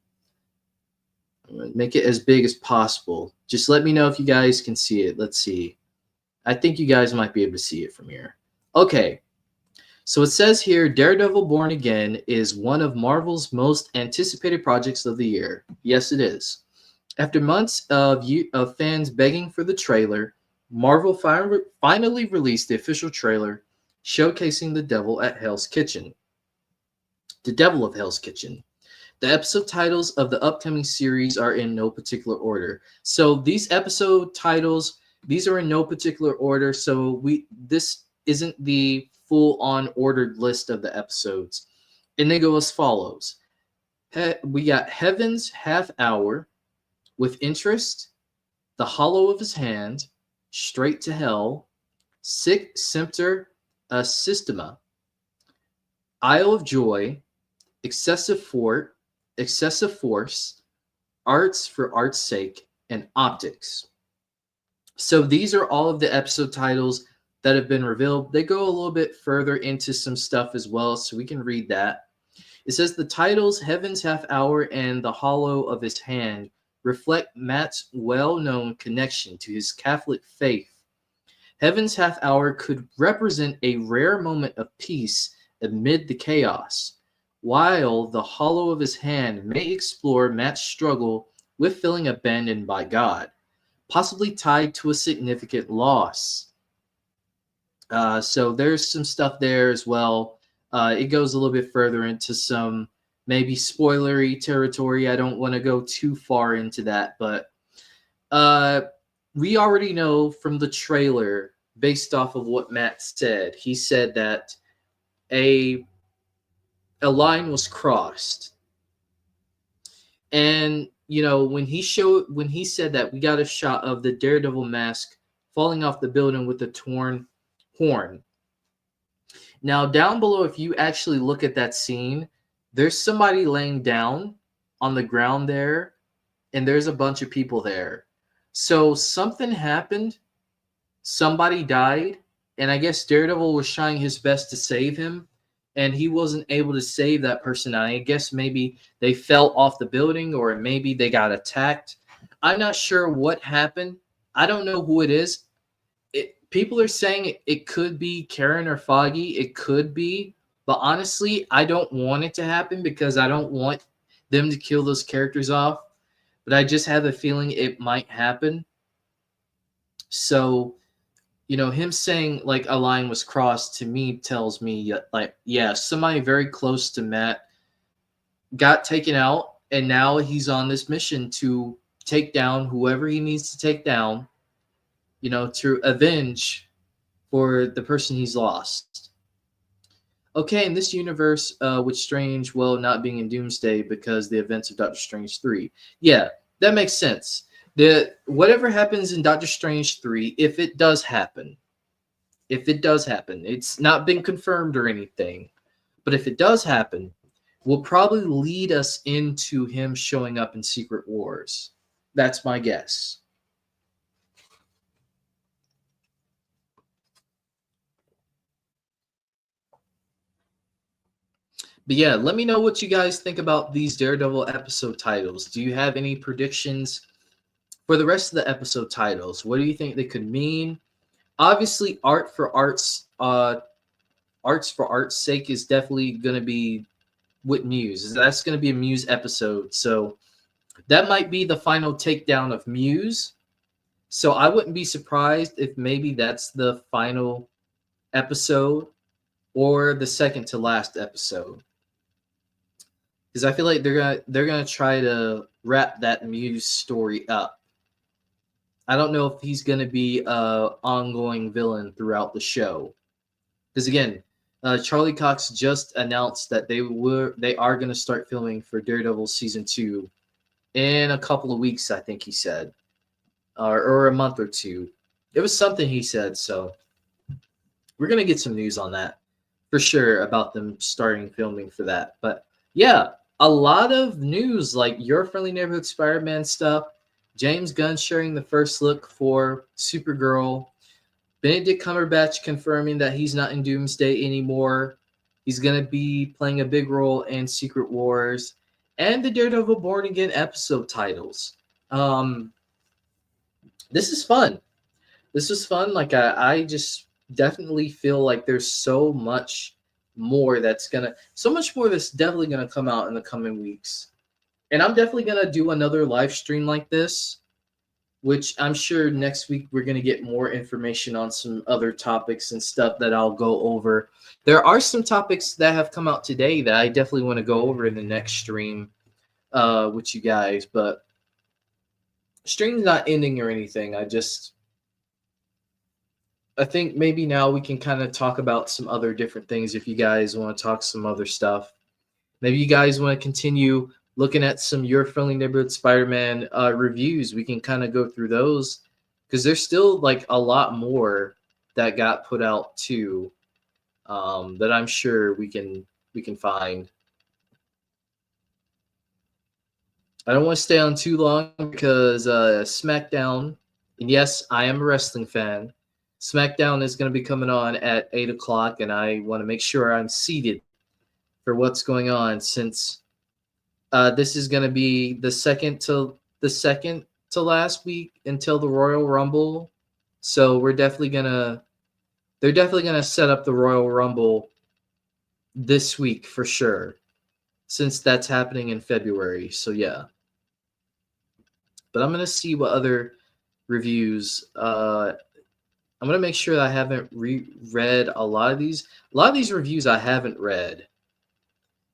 I'm going to make it as big as possible. Just let me know if you guys can see it. Let's see. I think you guys might be able to see it from here. Okay, so it says here, Daredevil Born Again is one of Marvel's most anticipated projects of the year. Yes, it is. After months of fans begging for the trailer, Marvel finally released the official trailer showcasing the Devil at Hell's Kitchen. The Devil of Hell's Kitchen. The episode titles of the upcoming series are in no particular order. So these episode titles, these are in no particular order. So this isn't the full-on ordered list of the episodes. And they go as follows. We got Heaven's Half Hour, With Interest, The Hollow of His Hand, Straight to Hell, Sic Semper Systema, Isle of Joy, Excessive Force, Arts for Art's Sake, and Optics. So these are all of the episode titles that have been revealed. They go a little bit further into some stuff as well, so we can read that. It says the titles Heaven's Half Hour and The Hollow of His Hand reflect Matt's well-known connection to his Catholic faith. Heaven's Half Hour could represent a rare moment of peace amid the chaos, while the hollow of his hand may explore Matt's struggle with feeling abandoned by God, possibly tied to a significant loss. So there's some stuff there as well. It goes a little bit further into some maybe spoilery territory. I don't want to go too far into that, but we already know from the trailer, based off of what Matt said, he said that a line was crossed. And you know, when he said that, we got a shot of the Daredevil mask falling off the building with a torn horn. Now, down below, if you actually look at that scene, there's somebody laying down on the ground there, and there's a bunch of people there. So something happened. Somebody died, and I guess Daredevil was trying his best to save him, and he wasn't able to save that person. I guess maybe they fell off the building, or maybe they got attacked. I'm not sure what happened. I don't know who it is. People are saying it could be Karen or Foggy. It could be. But honestly, I don't want it to happen because I don't want them to kill those characters off. But I just have a feeling it might happen. So, you know, him saying like a line was crossed to me tells me like, yeah, somebody very close to Matt got taken out, and now he's on this mission to take down whoever he needs to take down, you know, to avenge for the person he's lost. Okay, in this universe, with Strange, well, not being in Doomsday because the events of Doctor Strange 3. Yeah, that makes sense. Whatever happens in Doctor Strange 3, if it does happen, it's not been confirmed or anything, but if it does happen, will probably lead us into him showing up in Secret Wars. That's my guess. But yeah, let me know what you guys think about these Daredevil episode titles. Do you have any predictions for the rest of the episode titles? What do you think they could mean? Obviously, arts for art's sake is definitely going to be with Muse. That's going to be a Muse episode. So that might be the final takedown of Muse. So I wouldn't be surprised if maybe that's the final episode or the second to last episode. Because I feel like they're gonna try to wrap that Muse story up. I don't know if he's gonna be an ongoing villain throughout the show. Because again, Charlie Cox just announced that they are gonna start filming for Daredevil season 2 in a couple of weeks. I think he said, or a month or two. It was something he said. So we're gonna get some news on that for sure about them starting filming for that. But yeah, a lot of news like Your Friendly Neighborhood Spider-Man stuff, James Gunn sharing the first look for Supergirl, Benedict Cumberbatch confirming that he's not in Doomsday anymore. He's going to be playing a big role in Secret Wars, and the Daredevil Born Again episode titles. This is fun. This was fun. Like I just definitely feel like there's so much more that's definitely gonna come out in the coming weeks. And I'm definitely gonna do another live stream like this, which I'm sure next week we're gonna get more information on some other topics and stuff that I'll go over. There are some topics that have come out today that I definitely want to go over in the next stream with you guys, but stream's not ending or anything. I think maybe now we can kind of talk about some other different things if you guys want to talk some other stuff. Maybe you guys want to continue looking at some Your Friendly Neighborhood Spider-Man reviews. We can kind of go through those because there's still like a lot more that got put out too that I'm sure we can find. I don't want to stay on too long because SmackDown, and yes, I am a wrestling fan. SmackDown is going to be coming on at 8 o'clock, and I want to make sure I'm seated for what's going on since this is going to be the second to last week until the Royal Rumble. So they're definitely gonna set up the Royal Rumble this week for sure, since that's happening in February. So yeah. But I'm gonna see what other reviews. I'm gonna make sure that I haven't read a lot of these. A lot of these reviews I haven't read.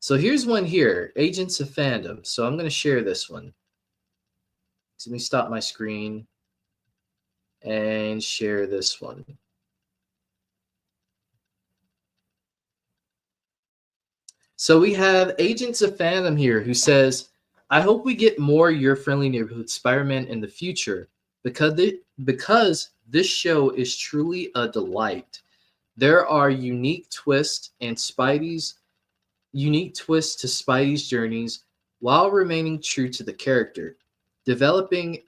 So here's one here, Agents of Fandom. So I'm gonna share this one. So let me stop my screen and share this one. So we have Agents of Fandom here who says, I hope we get more Your Friendly Neighborhood Spider-Man in the future because this show is truly a delight. There are unique twists to Spidey's journeys while remaining true to the character, delivering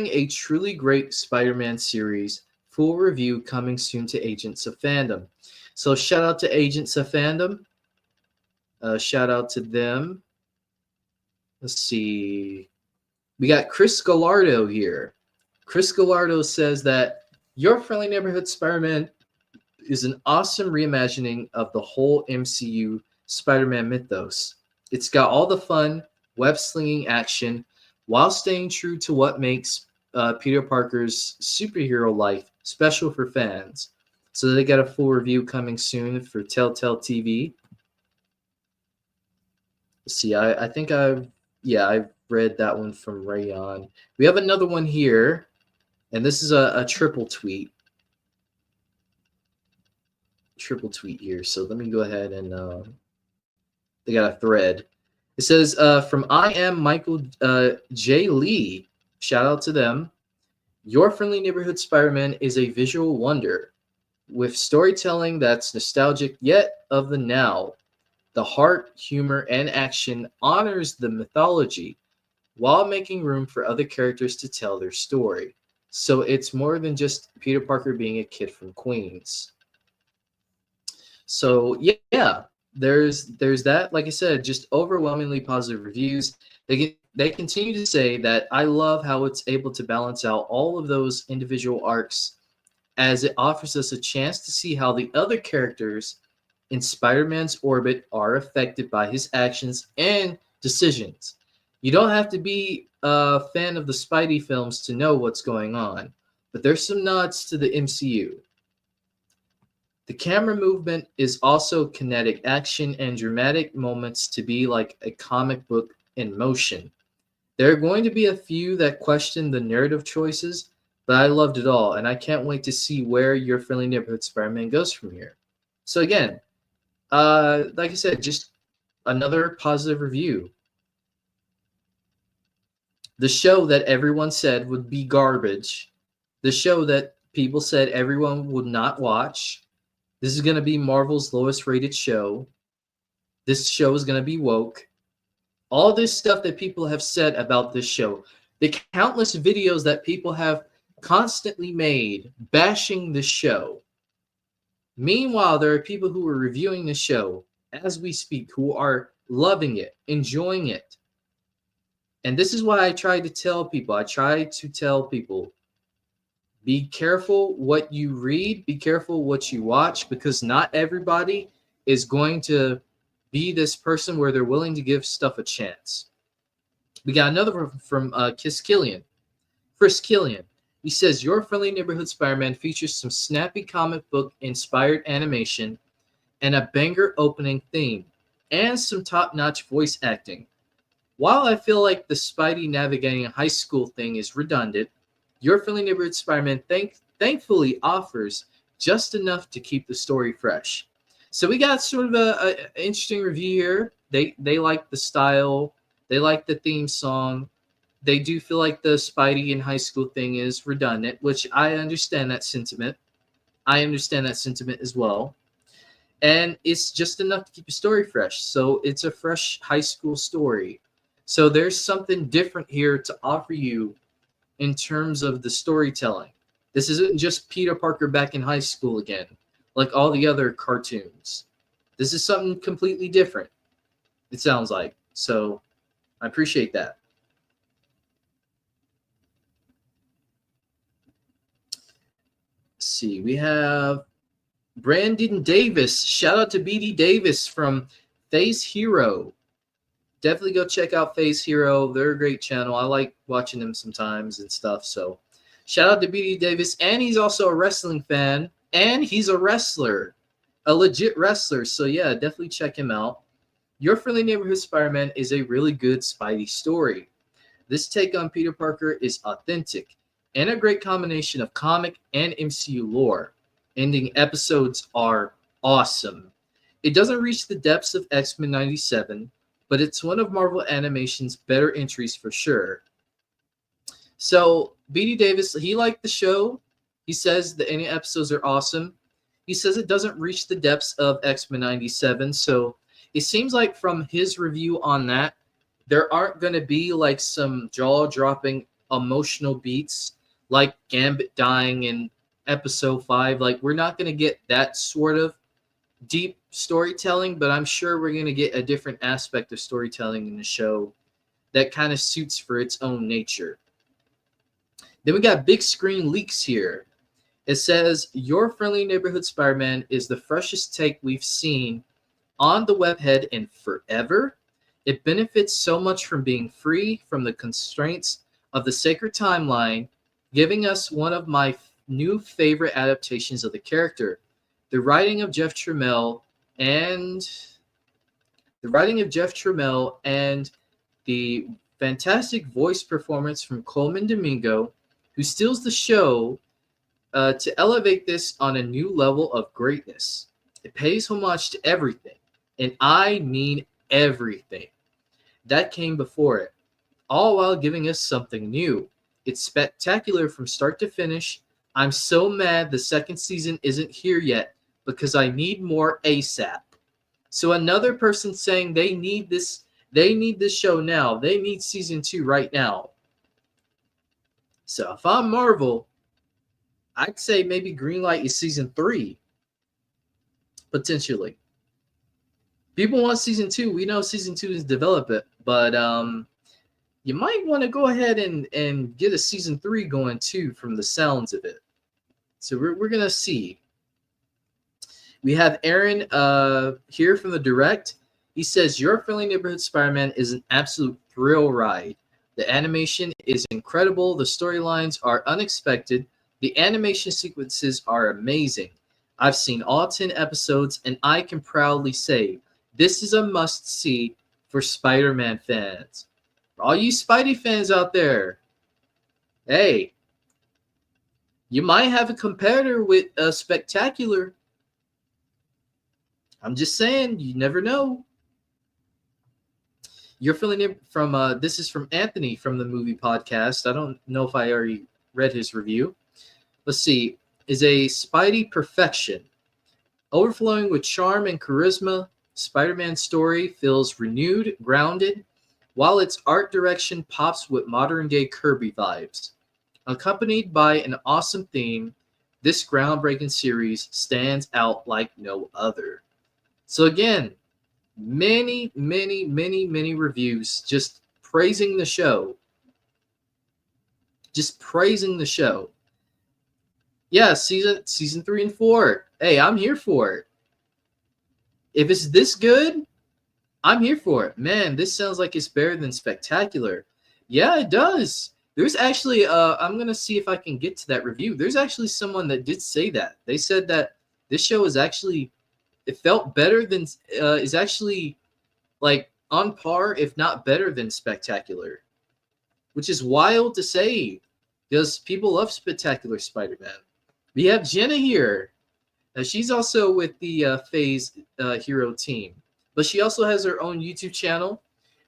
a truly great Spider-Man series. Full review coming soon to Agents of Fandom. So shout out to Agents of Fandom. Shout out to them. Let's see. We got Chris Gallardo here. Chris Gallardo says that Your Friendly Neighborhood Spider-Man is an awesome reimagining of the whole MCU Spider-Man mythos. It's got all the fun, web-slinging action while staying true to what makes Peter Parker's superhero life special for fans. So they got a full review coming soon for Telltale TV. Let's see, I think I've read that one from Rayon. We have another one here, and this is a triple tweet. Triple tweet here. So let me go ahead and they got a thread. It says from I am Michael J. Lee. Shout out to them. Your Friendly Neighborhood Spider-Man is a visual wonder with storytelling that's nostalgic yet of the now. The heart, humor, and action honors the mythology while making room for other characters to tell their story. So it's more than just Peter Parker being a kid from Queens. So yeah, there's that. Like I said, just overwhelmingly positive reviews. They continue to say that I love how it's able to balance out all of those individual arcs, as it offers us a chance to see how the other characters in Spider-Man's orbit are affected by his actions and decisions. You don't have to be a fan of the Spidey films to know what's going on, but there's some nods to the MCU. The camera movement is also kinetic action and dramatic moments to be like a comic book in motion. There are going to be a few that question the narrative choices, but I loved it all, and I can't wait to see where Your Friendly Neighborhood Spider-Man goes from here. So again, like I said, just another positive review. The show that everyone said would be garbage, the show that people said everyone would not watch. This is going to be Marvel's lowest rated show. This show is going to be woke. All this stuff that people have said about this show, the countless videos that people have constantly made bashing the show. Meanwhile, there are people who are reviewing the show as we speak who are loving it, enjoying it. And this is why I try to tell people, be careful what you read, be careful what you watch, because not everybody is going to be this person where they're willing to give stuff a chance. We got another one from Chris Killian. He says, Your Friendly Neighborhood Spider-Man features some snappy comic book inspired animation and a banger opening theme, and some top-notch voice acting. While I feel like the Spidey navigating a high school thing is redundant, Your Friendly Neighborhood Spider-Man thankfully offers just enough to keep the story fresh. So we got sort of an interesting review here. They like the style. They like the theme song. They do feel like the Spidey in high school thing is redundant, which I understand that sentiment. I understand that sentiment as well. And it's just enough to keep the story fresh. So it's a fresh high school story. So there's something different here to offer you in terms of the storytelling. This isn't just Peter Parker back in high school again, like all the other cartoons. This is something completely different, it sounds like. So I appreciate that. Let's see, we have Brandon Davis. Shout out to BD Davis from Phase Hero. Definitely go check out Phase Hero. They're a great channel. I like watching them sometimes and stuff. So shout out to BD Davis. And he's also a wrestling fan. And he's a wrestler. A legit wrestler. So yeah, definitely check him out. Your Friendly Neighborhood Spider-Man is a really good Spidey story. This take on Peter Parker is authentic and a great combination of comic and MCU lore. Ending episodes are awesome. It doesn't reach the depths of X-Men 97, but it's one of Marvel Animation's better entries for sure. So BD Davis, he liked the show. He says the ending episodes are awesome. He says it doesn't reach the depths of X-Men 97, so it seems like from his review on that, there aren't going to be like some jaw-dropping emotional beats like Gambit dying in episode 5. Like, we're not going to get that sort of deep storytelling, but I'm sure we're going to get a different aspect of storytelling in the show that kind of suits for its own nature. Then we got big screen leaks here. It says, Your Friendly Neighborhood Spider-Man is the freshest take we've seen on the webhead in forever. It benefits so much from being free from the constraints of the sacred timeline, giving us one of my new favorite adaptations of the character. The writing of Jeff Trammell and the fantastic voice performance from Coleman Domingo, who steals the show to elevate this on a new level of greatness. It pays homage to everything, and I mean everything, that came before it, all while giving us something new. It's spectacular from start to finish. I'm so mad the second season isn't here yet because I need more ASAP. So another person saying they need this show now. They need season 2 right now. So if I'm Marvel, I'd say maybe greenlight is season 3. Potentially. People want season 2. We know season 2 is developing, but you might want to go ahead and get a season 3 going too from the sounds of it. So we're going to see. We have Aaron here from the direct. He says, Your Friendly Neighborhood Spider-Man is an absolute thrill ride. The animation is incredible. The storylines are unexpected. The animation sequences are amazing. I've seen all 10 episodes, and I can proudly say this is a must-see for Spider-Man fans. For all you Spidey fans out there, hey, you might have a competitor with Spectacular. I'm just saying, you never know. You're feeling it from, this is from Anthony from the Movie Podcast. I don't know if I already read his review. Let's see. Is a Spidey perfection. Overflowing with charm and charisma, Spider-Man's story feels renewed, grounded, while its art direction pops with modern-day Kirby vibes. Accompanied by an awesome theme, this groundbreaking series stands out like no other. So again, many reviews just praising the show. Just praising the show. Yeah, season 3 and 4. Hey, I'm here for it. If it's this good, I'm here for it. Man, this sounds like it's better than Spectacular. Yeah, it does. There's actually, I'm going to see if I can get to that review. There's actually someone that did say that. They said that this show is actually, it felt better than, is actually like on par, if not better than Spectacular. Which is wild to say because people love Spectacular Spider-Man. We have Jenna here. She's also with the Phase Hero team. But she also has her own YouTube channel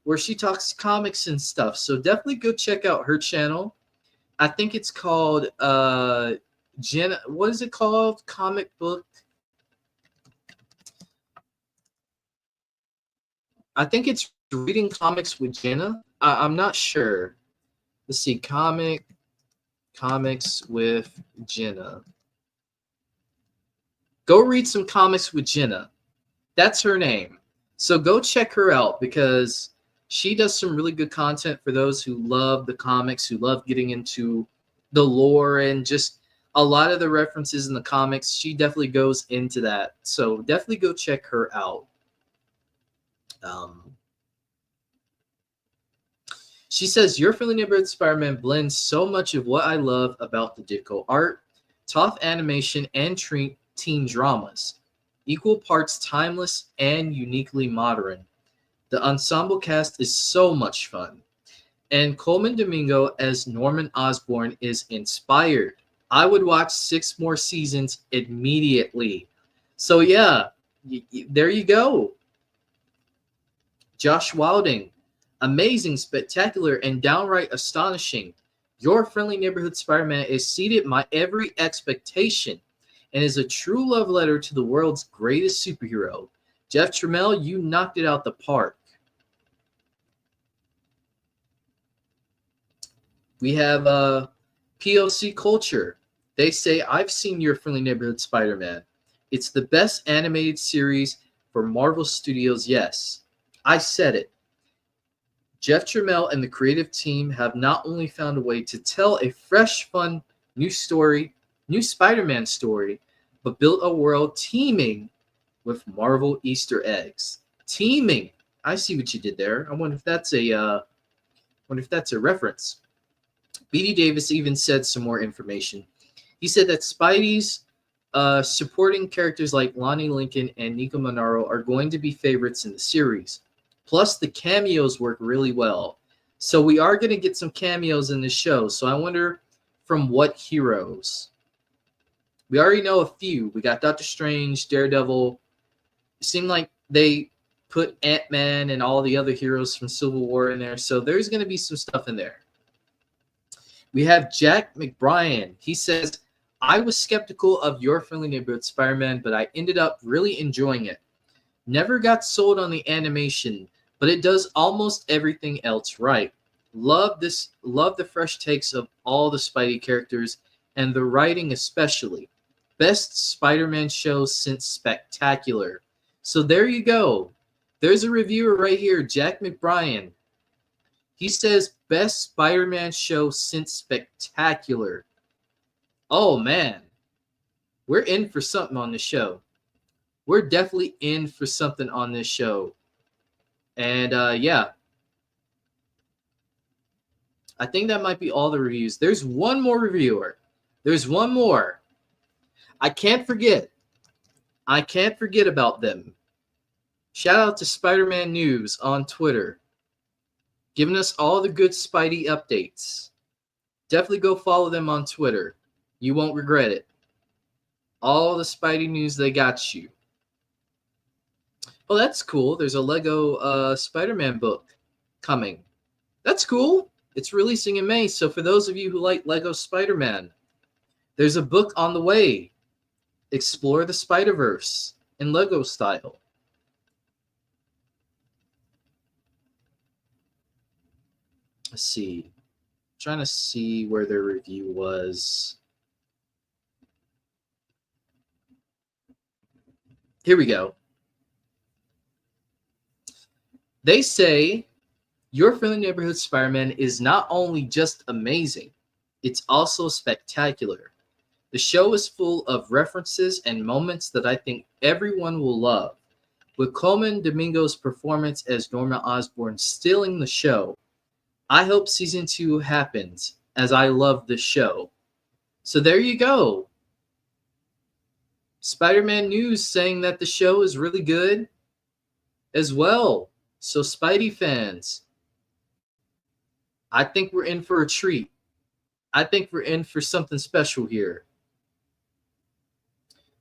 where she talks comics and stuff. So definitely go check out her channel. I think it's called Jenna. What is it called? Comic book. I think it's Reading Comics with Jenna. I'm not sure. Let's see. Comics with Jenna. Go read some comics with Jenna. That's her name. So go check her out because she does some really good content for those who love the comics, who love getting into the lore and just a lot of the references in the comics, she definitely goes into that. So definitely go check her out. She says, your friendly neighborhood Spider-Man blends so much of what I love about the Ditko art, tough animation, and teen dramas. Equal parts timeless and uniquely modern. The ensemble cast is so much fun. And Coleman Domingo as Norman Osborn is inspired. I would watch 6 more seasons immediately. So yeah, there you go. Josh Wilding, amazing, spectacular, and downright astonishing. Your friendly neighborhood Spider-Man exceeded my every expectation and is a true love letter to the world's greatest superhero. Jeff Tramiel, you knocked it out the park. We have POC Culture. They say, I've seen Your Friendly Neighborhood Spider-Man. It's the best animated series for Marvel Studios, yes. I said it. Jeff Tramiel and the creative team have not only found a way to tell a fresh, fun, new Spider-Man story, but built a world teeming with Marvel Easter eggs. Teeming. I see what you did there. I wonder if that's a reference. B.D. Davis even said some more information. He said that Spidey's supporting characters like Lonnie Lincoln and Nico Monaro are going to be favorites in the series. Plus, the cameos work really well. So we are going to get some cameos in this show. So I wonder from what heroes. We already know a few. We got Doctor Strange, Daredevil. It seemed like they put Ant-Man and all the other heroes from Civil War in there. So there's going to be some stuff in there. We have Jack McBrien. He says, I was skeptical of Your Friendly Neighborhood Spider-Man, but I ended up really enjoying it. Never got sold on the animation, but it does almost everything else right. Love the fresh takes of all the Spidey characters and the writing especially. Best Spider-Man show since Spectacular. So there you go. There's a reviewer right here, Jack McBrien. He says, best Spider-Man show since Spectacular. Oh, man. We're in for something on this show. We're definitely in for something on this show. And, yeah. I think that might be all the reviews. There's one more reviewer. There's one more. I can't forget. I can't forget about them. Shout out to Spider-Man News on Twitter, giving us all the good Spidey updates. Definitely go follow them on Twitter. You won't regret it. All the Spidey news, they got you. Oh, that's cool. There's a Lego Spider-Man book coming. That's cool. It's releasing in May. So for those of you who like Lego Spider-Man, there's a book on the way. Explore the Spider-Verse in Lego style. Let's see. I'm trying to see where their review was. Here we go. They say, Your Friendly Neighborhood Spider-Man is not only just amazing, it's also spectacular. The show is full of references and moments that I think everyone will love. With Coleman Domingo's performance as Norman Osborn stealing the show, I hope season 2 happens, as I love the show. So there you go. Spider-Man News saying that the show is really good as well. So Spidey fans, I think we're in for a treat. I think we're in for something special here.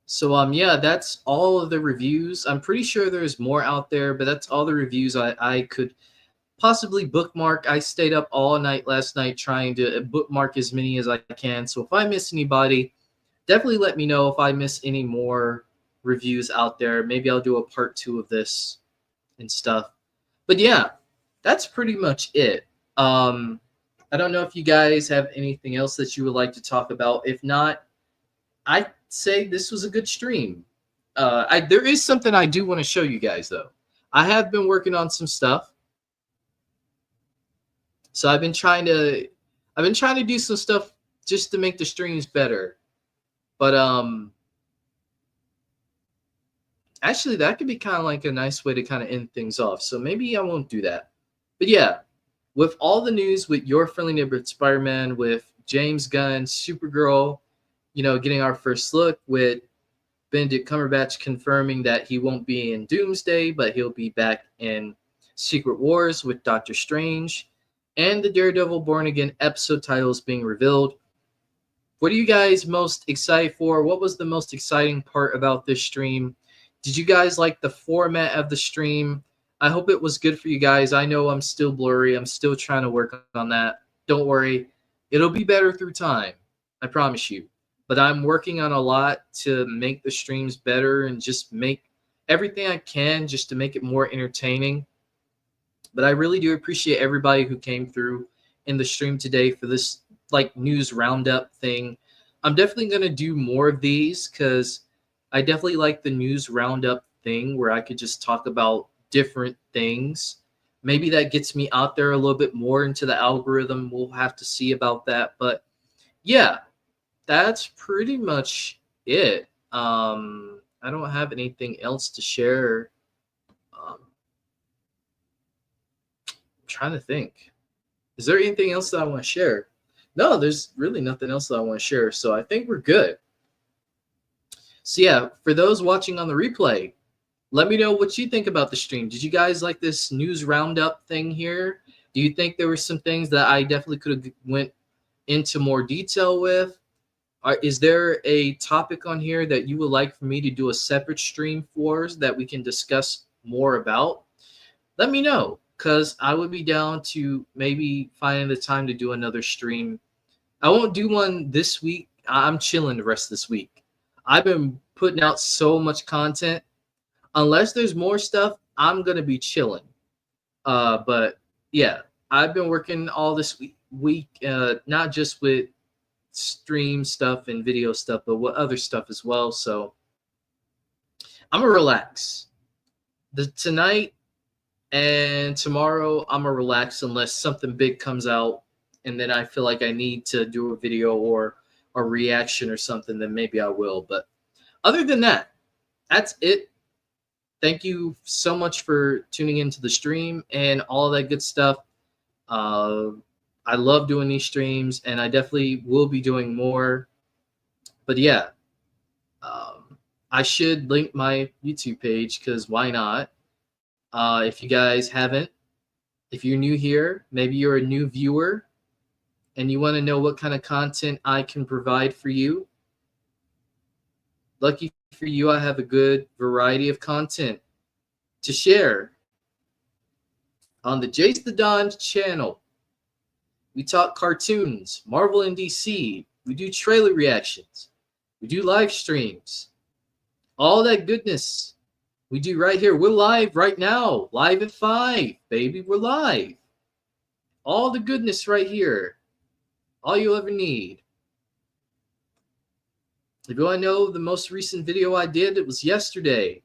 So yeah, that's all of the reviews. I'm pretty sure there's more out there, but that's all the reviews I could possibly bookmark. I stayed up all night last night trying to bookmark as many as I can. So if I miss anybody, definitely let me know if I miss any more reviews out there. Maybe I'll do a part 2 of this and stuff. But yeah, that's pretty much it. I don't know if you guys have anything else that you would like to talk about. If not, I'd say this was a good stream. There is something I do want to show you guys, though. I have been working on some stuff. So I've been trying to do some stuff just to make the streams better. But actually, that could be kind of like a nice way to kind of end things off. So maybe I won't do that. But yeah, with all the news with Your Friendly Neighborhood Spider-Man, with James Gunn, Supergirl, getting our first look, with Benedict Cumberbatch confirming that he won't be in Doomsday, but he'll be back in Secret Wars with Doctor Strange, and the Daredevil Born Again episode titles being revealed. What are you guys most excited for? What was the most exciting part about this stream? Did you guys like the format of the stream? I hope it was good for you guys. I know I'm still blurry. I'm still trying to work on that. Don't worry. It'll be better through time. I promise you. But I'm working on a lot to make the streams better and just make everything I can just to make it more entertaining. But I really do appreciate everybody who came through in the stream today for this like news roundup thing. I'm definitely going to do more of these because I definitely like the news roundup thing where I could just talk about different things. Maybe that gets me out there a little bit more into the algorithm. We'll have to see about that. But yeah, that's pretty much it. I don't have anything else to share. I'm trying to think. Is there anything else that I want to share? No, there's really nothing else that I want to share. So I think we're good. So yeah, for those watching on the replay, let me know what you think about the stream. Did you guys like this news roundup thing here? Do you think there were some things that I definitely could have went into more detail with? Is there a topic on here that you would like for me to do a separate stream for that we can discuss more about? Let me know, because I would be down to maybe finding the time to do another stream. I won't do one this week. I'm chilling the rest of this week. I've been putting out so much content. Unless there's more stuff, I'm going to be chilling. But yeah, I've been working all this week, not just with stream stuff and video stuff, but with other stuff as well. So I'm going to relax. Tonight and tomorrow, I'm going to relax unless something big comes out and then I feel like I need to do a video or a reaction or something, then maybe I will. But other than that, that's it. Thank you so much for tuning into the stream and all that good stuff. I love doing these streams, and I definitely will be doing more. But yeah, I should link my YouTube page because why not? If you guys haven't, if you're new here, maybe you're a new viewer, and you want to know what kind of content I can provide for you. Lucky for you, I have a good variety of content to share on the JaceTheDon channel. We talk cartoons, Marvel and DC. We do trailer reactions. We do live streams. All that goodness we do right here. We're live right now. Live at 5, baby. We're live. All the goodness right here. All you'll ever need. If you want to know the most recent video I did, it was yesterday.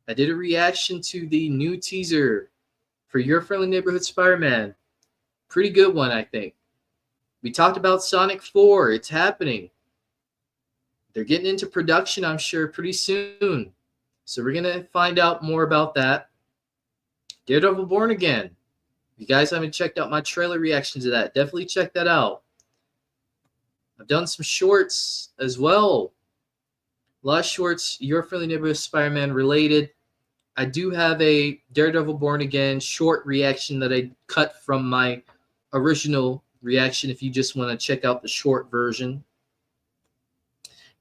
I did a reaction to the new teaser for Your Friendly Neighborhood Spider-Man. Pretty good one, I think. We talked about Sonic 4. It's happening. They're getting into production, I'm sure, pretty soon. So we're going to find out more about that. Daredevil Born Again. If you guys haven't checked out my trailer reaction to that, definitely check that out. I've done some shorts as well. A lot of shorts, Your Friendly Neighborhood Spider-Man related. I do have a Daredevil Born Again short reaction that I cut from my original reaction if you just want to check out the short version.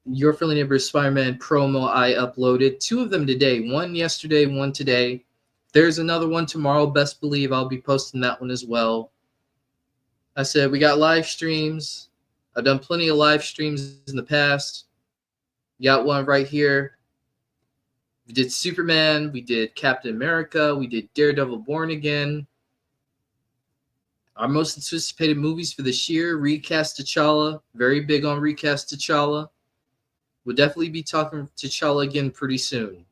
Your Friendly Neighborhood Spider-Man promo I uploaded. 2 of them today. One yesterday, one today. There's another one tomorrow. Best believe I'll be posting that one as well. I said we got live streams. I've done plenty of live streams in the past. Got one right here. We did Superman. We did Captain America. We did Daredevil Born Again. Our most anticipated movies for this year, Recast T'Challa. Very big on Recast T'Challa. We'll definitely be talking T'Challa again pretty soon.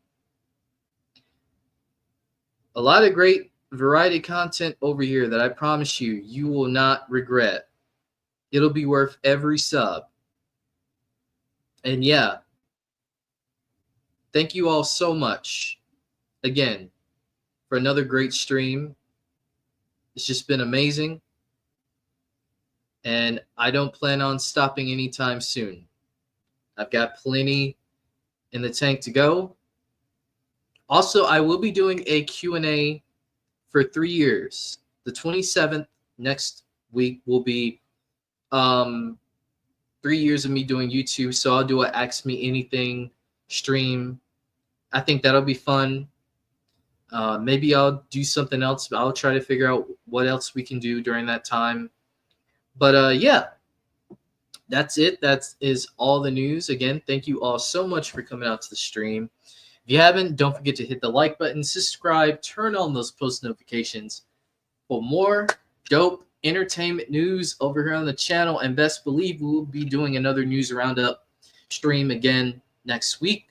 A lot of great variety content over here that I promise you will not regret. It'll be worth every sub. And yeah, thank you all so much again for another great stream. It's just been amazing. And I don't plan on stopping anytime soon. I've got plenty in the tank to go. Also, I will be doing a Q&A for 3 years. The 27th next week will be 3 years of me doing YouTube. So I'll do a Ask Me Anything stream. I think that'll be fun. Maybe I'll do something else. But I'll try to figure out what else we can do during that time. But yeah, that's it. That is all the news. Again, thank you all so much for coming out to the stream. If you haven't, don't forget to hit the like button, subscribe, turn on those post notifications for more dope entertainment news over here on the channel. And best believe we'll be doing another news roundup stream again next week.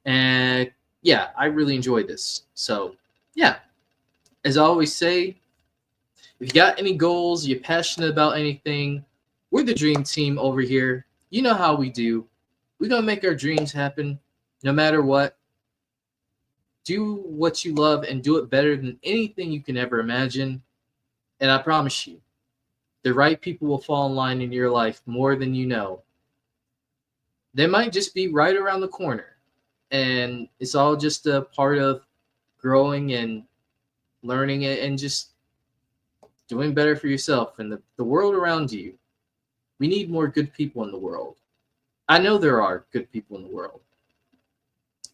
And yeah, I really enjoyed this. So yeah, as I always say, if you got any goals, you're passionate about anything, we're the dream team over here. You know how we do. We're going to make our dreams happen no matter what. Do what you love and do it better than anything you can ever imagine. And I promise you, the right people will fall in line in your life more than you know. They might just be right around the corner. And it's all just a part of growing and learning it and just doing better for yourself and the world around you. We need more good people in the world. I know there are good people in the world.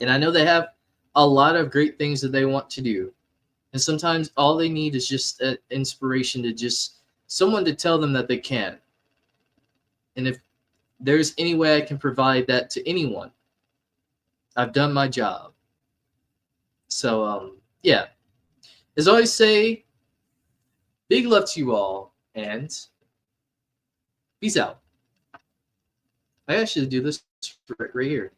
And I know they have a lot of great things that they want to do. And sometimes all they need is just an inspiration to just someone to tell them that they can. And if there's any way I can provide that to anyone, I've done my job. So, yeah. As I always say, big love to you all, and peace out. I actually do this right here.